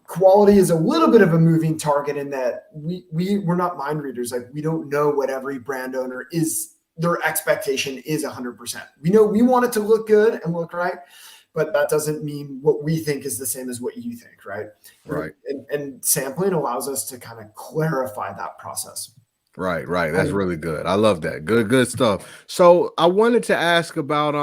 [SPEAKER 2] quality is a little bit of a moving target in that we're not mind readers. Like we don't know what every brand owner their expectation is 100%. We know we want it to look good and look right, but that doesn't mean what we think is the same as what you think, right?
[SPEAKER 1] Right.
[SPEAKER 2] And sampling allows us to kind of clarify that process.
[SPEAKER 1] Right. That's really good. I love that. Good stuff. So I wanted to ask about,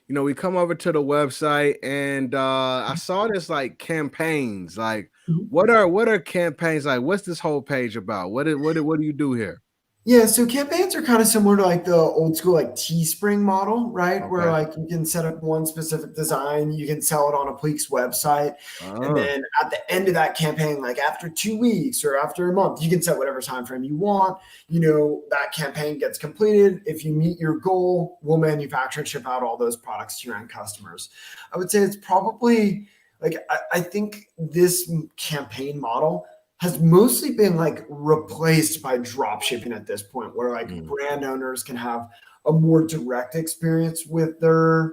[SPEAKER 1] we come over to the website and I saw this like campaigns. Like what are campaigns like? What's this whole page about? What do you do here?
[SPEAKER 2] Yeah, so campaigns are kind of similar to like the old school like Teespring model, right? Where
[SPEAKER 1] Okay.
[SPEAKER 2] like you can set up one specific design, you can sell it on Apliiq's website, and
[SPEAKER 1] Oh.
[SPEAKER 2] then at the end of that campaign, like after 2 weeks or after a month, you can set whatever time frame you want. That campaign gets completed. If you meet your goal, we'll manufacture and ship out all those products to your end customers. I would say it's probably like I think this campaign model has mostly been like replaced by drop shipping at this point, where like
[SPEAKER 1] Mm,
[SPEAKER 2] brand owners can have a more direct experience with their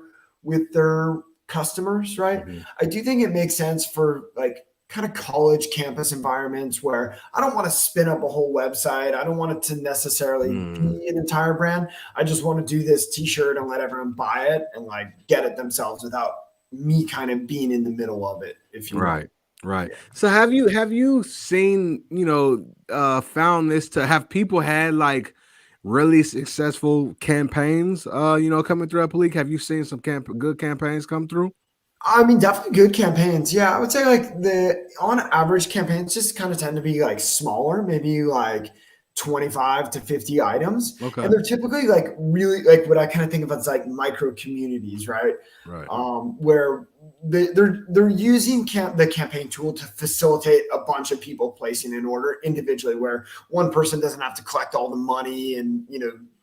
[SPEAKER 2] customers, right?
[SPEAKER 1] mhm,
[SPEAKER 2] I do think it makes sense for like kind of college campus environments where I don't want to spin up a whole website. I don't want it to necessarily
[SPEAKER 1] mm.
[SPEAKER 2] be an entire brand. I just want to do this t-shirt and let everyone buy it and like get it themselves without me kind of being in the middle of it, if you will.
[SPEAKER 1] Right, right.
[SPEAKER 2] Yeah.
[SPEAKER 1] So have you seen, found this to have people had like really successful campaigns, coming through Apliiq? Have you seen some good campaigns come through?
[SPEAKER 2] I mean, definitely good campaigns. Yeah, I would say like the on average campaigns just kind of tend to be like smaller, maybe like 25 to 50 items. And
[SPEAKER 1] Okay.
[SPEAKER 2] they're typically like really like what I kind of think of as like micro communities, right?
[SPEAKER 1] Right.
[SPEAKER 2] Where they're using the campaign tool to facilitate a bunch of people placing an order individually, where one person doesn't have to collect all the money and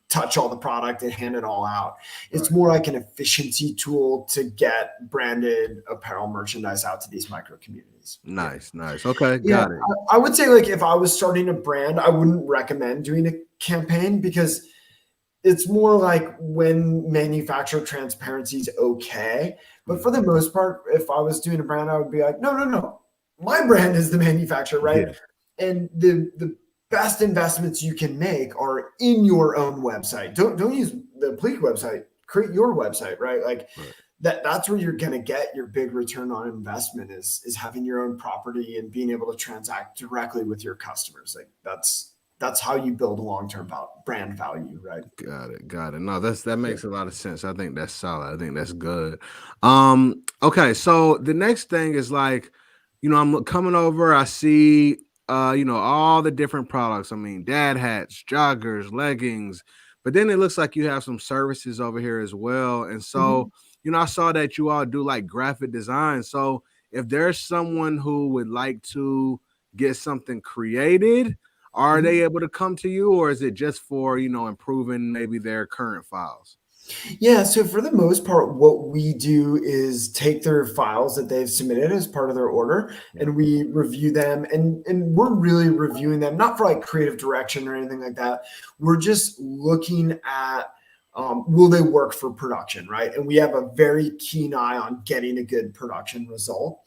[SPEAKER 2] touch all the product and hand it all out. It's
[SPEAKER 1] Right.
[SPEAKER 2] more like an efficiency tool to get branded apparel merchandise out to these micro communities. Yeah.
[SPEAKER 1] Nice, nice. Okay,
[SPEAKER 2] Yeah.
[SPEAKER 1] got it.
[SPEAKER 2] I would say like if I was starting a brand, I wouldn't recommend doing a campaign because it's more like when manufacturer transparency is okay. But for
[SPEAKER 1] Mhm.
[SPEAKER 2] the most part, if I was doing a brand, I would be like, no, no, no. My brand is the manufacturer, right?
[SPEAKER 1] Yeah.
[SPEAKER 2] And the best investments you can make are in your own website. Don't use the Apliiq website. Create your website, right? Like
[SPEAKER 1] Right.
[SPEAKER 2] that's where you're gonna get your big return on investment is having your own property and being able to transact directly with your customers. Like that's how you build a long-term brand value, right?
[SPEAKER 1] Got it. Got it. No, that
[SPEAKER 2] Yeah.
[SPEAKER 1] makes a lot of sense. I think that's solid. I think that's good. Okay, so the next thing is like, I'm coming over, I see all the different products. I mean, dad hats, joggers, leggings, but then it looks like you have some services over here as well. And so,
[SPEAKER 2] Mhm.
[SPEAKER 1] I saw that you all do like graphic design. So if there's someone who would like to get something created, are they
[SPEAKER 2] Mhm.
[SPEAKER 1] able to come to you, or is it just for, improving maybe their current files?
[SPEAKER 2] Yeah, so for the most part, what we do is take their files that they've submitted as part of their order,
[SPEAKER 1] Yeah.
[SPEAKER 2] and we review them. And we're really reviewing them, not for like creative direction or anything like that. We're just looking at will they work for production, right? And we have a very keen eye on getting a good production result.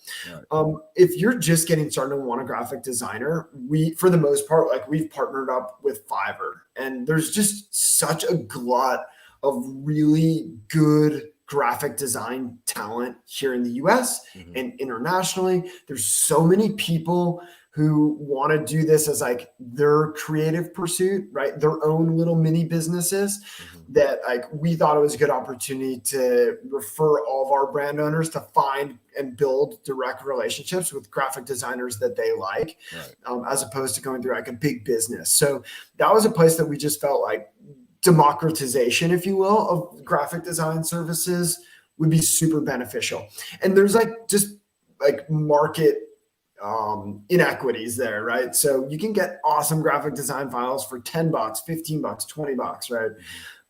[SPEAKER 1] Right.
[SPEAKER 2] If you're just getting started and want a graphic designer, for the most part, like we've partnered up with Fiverr, and there's just such a glut of really good graphic design talent here in the US
[SPEAKER 1] Mhm.
[SPEAKER 2] and internationally. There's so many people who want to do this as like their creative pursuit, right? Their own little mini businesses,
[SPEAKER 1] Mhm.
[SPEAKER 2] that like we thought it was a good opportunity to refer all of our brand owners to find and build direct relationships with graphic designers that they like,
[SPEAKER 1] Right.
[SPEAKER 2] as opposed to going through like a big business. So that was a place that we just felt like democratization, if you will, of graphic design services would be super beneficial. And there's like just like market inequities there, right? So you can get awesome graphic design files for $10, $15, $20, right?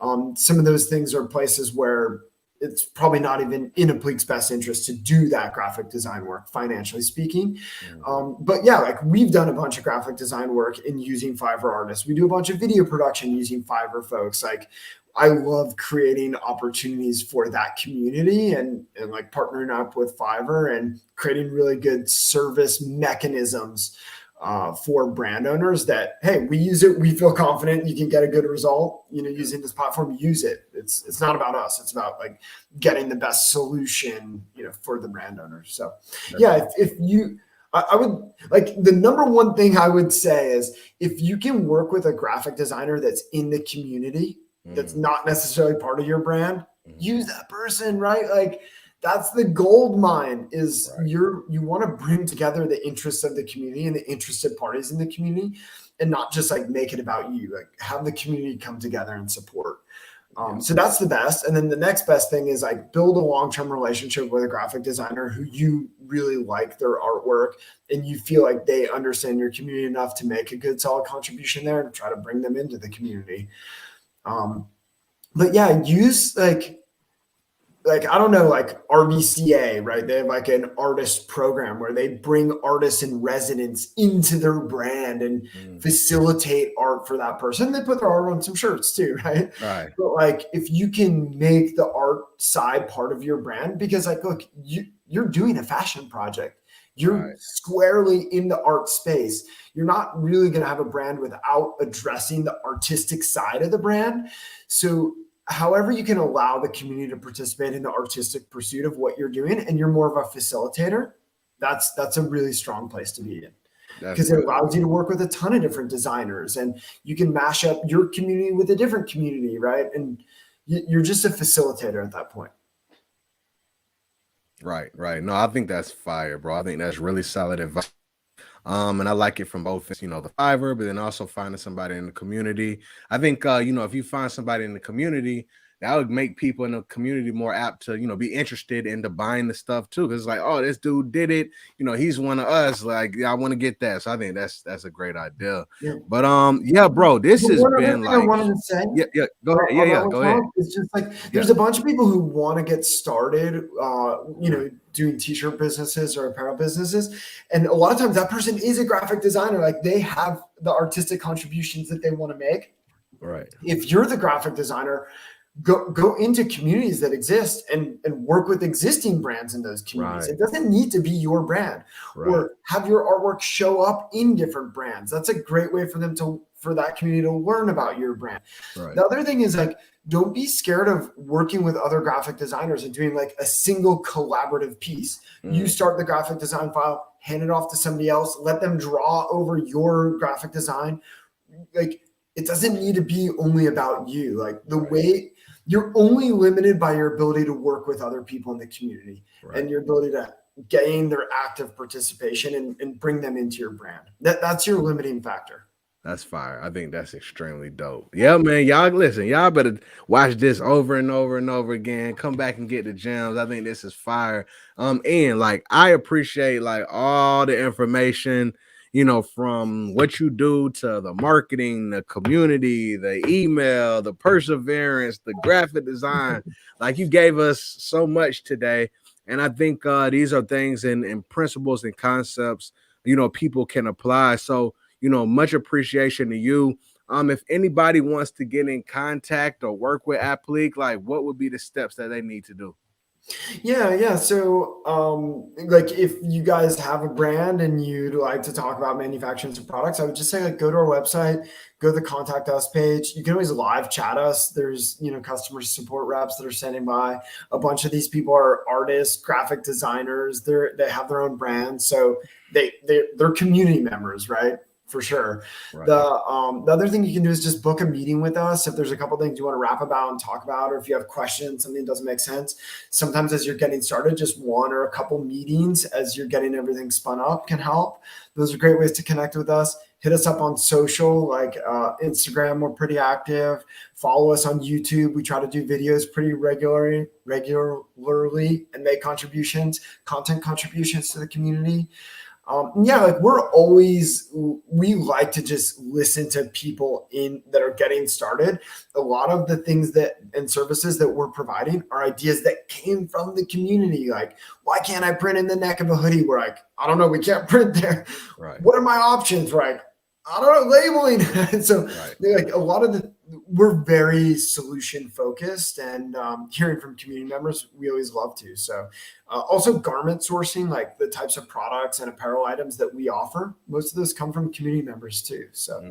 [SPEAKER 1] Mhm.
[SPEAKER 2] Some of those things are places where it's probably not even in Apliiq's best interest to do that graphic design work, financially speaking.
[SPEAKER 1] Mhm.
[SPEAKER 2] But yeah, like we've done a bunch of graphic design work in using Fiverr artists. We do a bunch of video production using Fiverr folks. Like I love creating opportunities for that community and like partnering up with Fiverr and creating really good service mechanisms for brand owners that, hey, we use it, we feel confident you can get a good result,
[SPEAKER 1] Yeah.
[SPEAKER 2] using this platform. Use it. It's not about us. It's about like getting the best solution, for the brand owner. So
[SPEAKER 1] That's
[SPEAKER 2] yeah, if you I would like the number one thing I would say is if you can work with a graphic designer that's in the community, that's
[SPEAKER 1] mm,
[SPEAKER 2] not necessarily part of your brand,
[SPEAKER 1] mhm.
[SPEAKER 2] use that person, right? Like That's the gold mine. Is
[SPEAKER 1] Right.
[SPEAKER 2] you want to bring together the interests of the community and the interested parties in the community, and not just like make it about you. Like have the community come together and support.
[SPEAKER 1] Yeah.
[SPEAKER 2] So that's the best. And then the next best thing is like build a long-term relationship with a graphic designer who you really like their artwork and you feel like they understand your community enough to make a good solid contribution there and try to bring them into the community. But yeah, use like I don't know, like RBCA, right? They have like an artist program where they bring artists in residence into their brand and facilitate art for that person. They put their art on some shirts too, right?
[SPEAKER 1] Right.
[SPEAKER 2] But like if you can make the art side part of your brand, because like look, you're doing a fashion project. You're squarely in the art space. You're not really going to have a brand without addressing the artistic side of the brand. So however you can allow the community to participate in the artistic pursuit of what you're doing and you're more of a facilitator, that's a really strong place to be in, because it allows you to work with a ton of different designers and you can mash up your community with a different community, right? And you're just a facilitator at that point.
[SPEAKER 1] Right. No, I think that's fire, bro. I think that's really solid advice. And I like it from both, the Fiverr, but then also finding somebody in the community. I think, if you find somebody in the community, that would make people in the community more apt to, be interested into buying the stuff too. Cause it's like, oh, this dude did it. He's one of us. Like, yeah, I want to get that. So I think that's a great idea. Yeah. But yeah, bro, this has been like,
[SPEAKER 2] I wanted to say,
[SPEAKER 1] go ahead. Go ahead.
[SPEAKER 2] It's just like there's a bunch of people who want to get started, doing t-shirt businesses or apparel businesses. And a lot of times that person is a graphic designer. Like they have the artistic contributions that they want to make.
[SPEAKER 1] Right.
[SPEAKER 2] If you're the graphic designer, go into communities that exist and work with existing brands in those communities. Right. It doesn't need to be your brand, or have your artwork show up in different brands. That's a great way for that community to learn about your brand. Right. The other thing is like, don't be scared of working with other graphic designers and doing like a single collaborative piece. You start the graphic design file, hand it off to somebody else, let them draw over your graphic design. Like it doesn't need to be only about you. Like the way you're only limited by your ability to work with other people in the community and your ability to gain their active participation and bring them into your brand. That's your limiting factor.
[SPEAKER 1] That's fire. I think that's extremely dope. Yeah, man. Y'all listen. Y'all better watch this over and over and over again. Come back and get the gems. I think this is fire. And like I appreciate like all the information, from what you do to the marketing, the community, the email, the perseverance, the graphic design. Like you gave us so much today. And I think these are things and principles and concepts, people can apply. So, much appreciation to you. If anybody wants to get in contact or work with Apliiq, like what would be the steps that they need to do?
[SPEAKER 2] Yeah. So, like if you guys have a brand and you'd like to talk about manufacturing some products, I would just say like go to our website, go to the contact us page. You can always live chat us. There's, customer support reps that are standing by. A bunch of these people are artists, graphic designers. They have their own brand. So they're community members, right? For sure. Right. The other thing you can do is just book a meeting with us. If there's a couple things you want to rap about and talk about, or if you have questions, something doesn't make sense. Sometimes as you're getting started, just one or a couple meetings as you're getting everything spun up can help. Those are great ways to connect with us. Hit us up on social, like Instagram. We're pretty active. Follow us on YouTube. We try to do videos pretty regularly and make content contributions to the community. Like we like to just listen to people that are getting started. A lot of the things and services that we're providing are ideas that came from the community. Like, why can't I print in the neck of a hoodie? We're like, I don't know, we can't print there. Right. What are my options? Right. I don't know, labeling. And so like a lot of we're very solution focused, and hearing from community members, we always love to. So also garment sourcing, like the types of products and apparel items that we offer, most of those come from community members too. So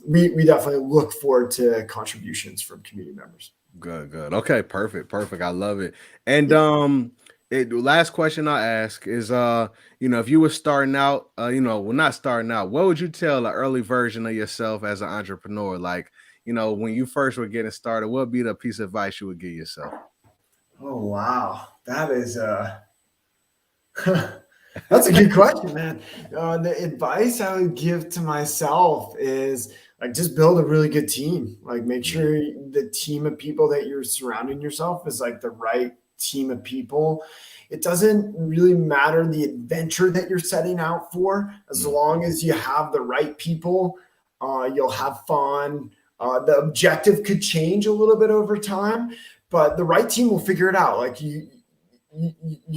[SPEAKER 2] we definitely look forward to contributions from community members.
[SPEAKER 1] Good. Okay, perfect. I love it. And the last question I ask is, if you were starting out, not starting out, what would you tell an early version of yourself as an entrepreneur? Like, when you first were getting started, what would be the piece of advice you would give yourself?
[SPEAKER 2] Oh, wow. That is that's a good question, man. The advice I would give to myself is like just build a really good team. Like make sure the team of people that you're surrounding yourself is like the right team of people. It doesn't really matter the adventure that you're setting out for, as long as you have the right people. You'll have fun. The objective could change a little bit over time, but the right team will figure it out. Like you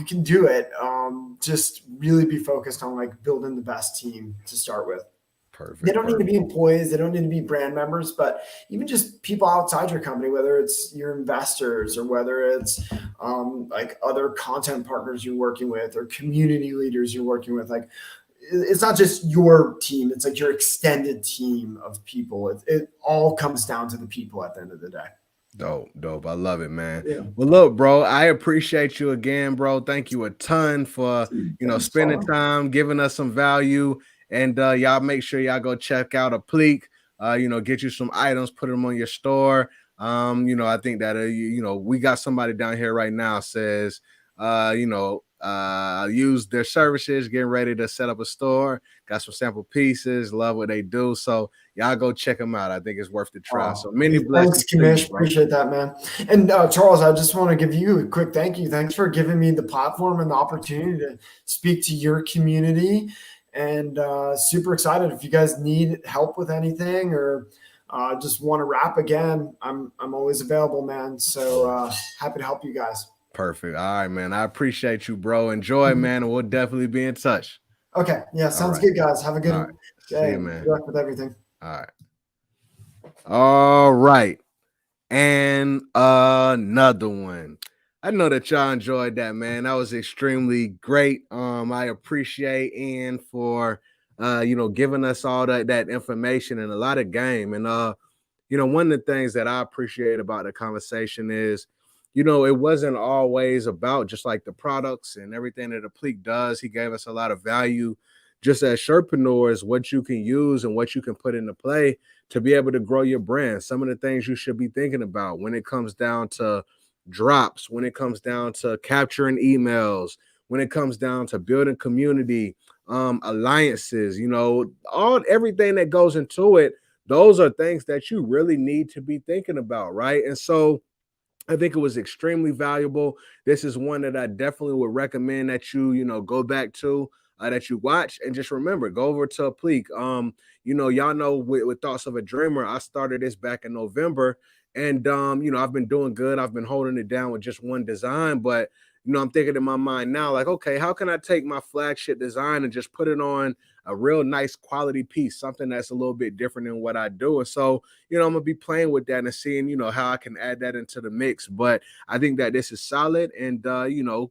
[SPEAKER 2] can do it. Just really be focused on like building the best team to start with.
[SPEAKER 1] Perfect.
[SPEAKER 2] They don't need to be employees. They don't need to be brand members, but even just people outside your company, whether it's your investors or whether it's like other content partners you're working with or community leaders you're working with. Like it's not just your team. It's like your extended team of people. It all comes down to the people at the end of the day.
[SPEAKER 1] Dope. I love it, man.
[SPEAKER 2] Yeah.
[SPEAKER 1] Well, look, bro, I appreciate you again, bro. Thank you a ton for, spending time, giving us some value. And y'all make sure y'all go check out Apliiq. Get you some items, put them on your store. I think that, we got somebody down here right now says, use their services, getting ready to set up a store, got some sample pieces, love what they do. So y'all go check them out. I think it's worth the try. So many blessings.
[SPEAKER 2] Thanks, Kamish. Appreciate that, man. And Charles, I just want to give you a quick thank you. Thanks for giving me the platform and the opportunity to speak to your community. And super excited. If you guys need help with anything or just want to rap again, I'm always available, man. So happy to help you guys.
[SPEAKER 1] Perfect. All right, man. I appreciate you, bro. Enjoy, man. And we'll definitely be in touch.
[SPEAKER 2] Okay. Yeah. Sounds good, guys. Have a good day.
[SPEAKER 1] See you, man.
[SPEAKER 2] Good luck with everything.
[SPEAKER 1] All right. And another one. I know that y'all enjoyed that, man. That was extremely great. I appreciate Ian for giving us all that information and a lot of game. And one of the things that I appreciate about the conversation is, it wasn't always about just like the products and everything that Apliiq does. He gave us a lot of value just as shirtpreneurs, what you can use and what you can put into play to be able to grow your brand. Some of the things you should be thinking about when it comes down to drops, when it comes down to capturing emails, when it comes down to building community, alliances, everything that goes into it. Those are things that you really need to be thinking about, right? And so I think it was extremely valuable. This is one that I definitely would recommend that you go back to, that you watch, and just remember, go over to Apliiq. Y'all know with Thoughts of a Dreamer, I started this back in November, and I've been doing good. I've been holding it down with just one design, but I'm thinking in my mind now, like, okay, how can I take my flagship design and just put it on a real nice quality piece, something that's a little bit different than what I do. And so, I'm gonna be playing with that and seeing, how I can add that into the mix. But I think that this is solid, and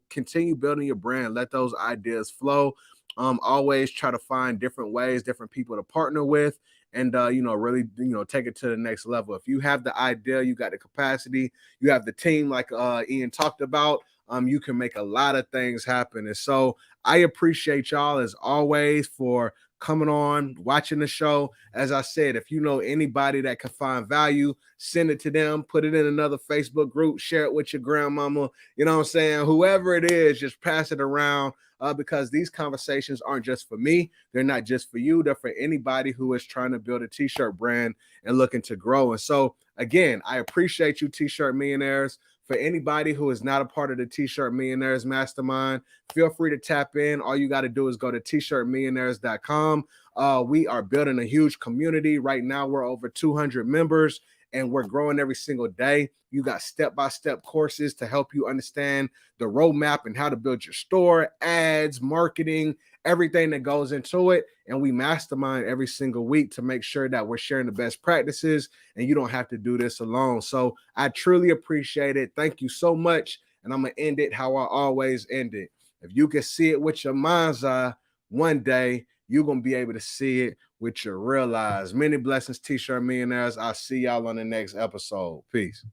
[SPEAKER 1] continue building your brand. Let those ideas flow. Always try to find different ways, different people to partner with, and really take it to the next level. If you have the idea, you got the capacity, you have the team, like Ian talked about, you can make a lot of things happen. And so I appreciate y'all as always for coming on, watching the show. As I said, if you know anybody that can find value, send it to them, put it in another Facebook group, share it with your grandmama, whoever it is, just pass it around, because these conversations aren't just for me. They're not just for you. They're for anybody who is trying to build a t-shirt brand and looking to grow. And so again, I appreciate you, T-Shirt Millionaires. For anybody who is not a part of the T-Shirt Millionaires Mastermind, feel free to tap in. All you got to do is go to tshirtmillionaires.com. We are building a huge community. Right now, we're over 200 members, and we're growing every single day. You got step-by-step courses to help you understand the roadmap and how to build your store, ads, marketing, everything that goes into it. And we mastermind every single week to make sure that we're sharing the best practices, and you don't have to do this alone. So I truly appreciate it. Thank you so much. And I'm going to end it how I always end it. If you can see it with your mind's eye, one day you're going to be able to see it with your real eyes. Many blessings, T-Shirt Millionaires. I'll see y'all on the next episode. Peace.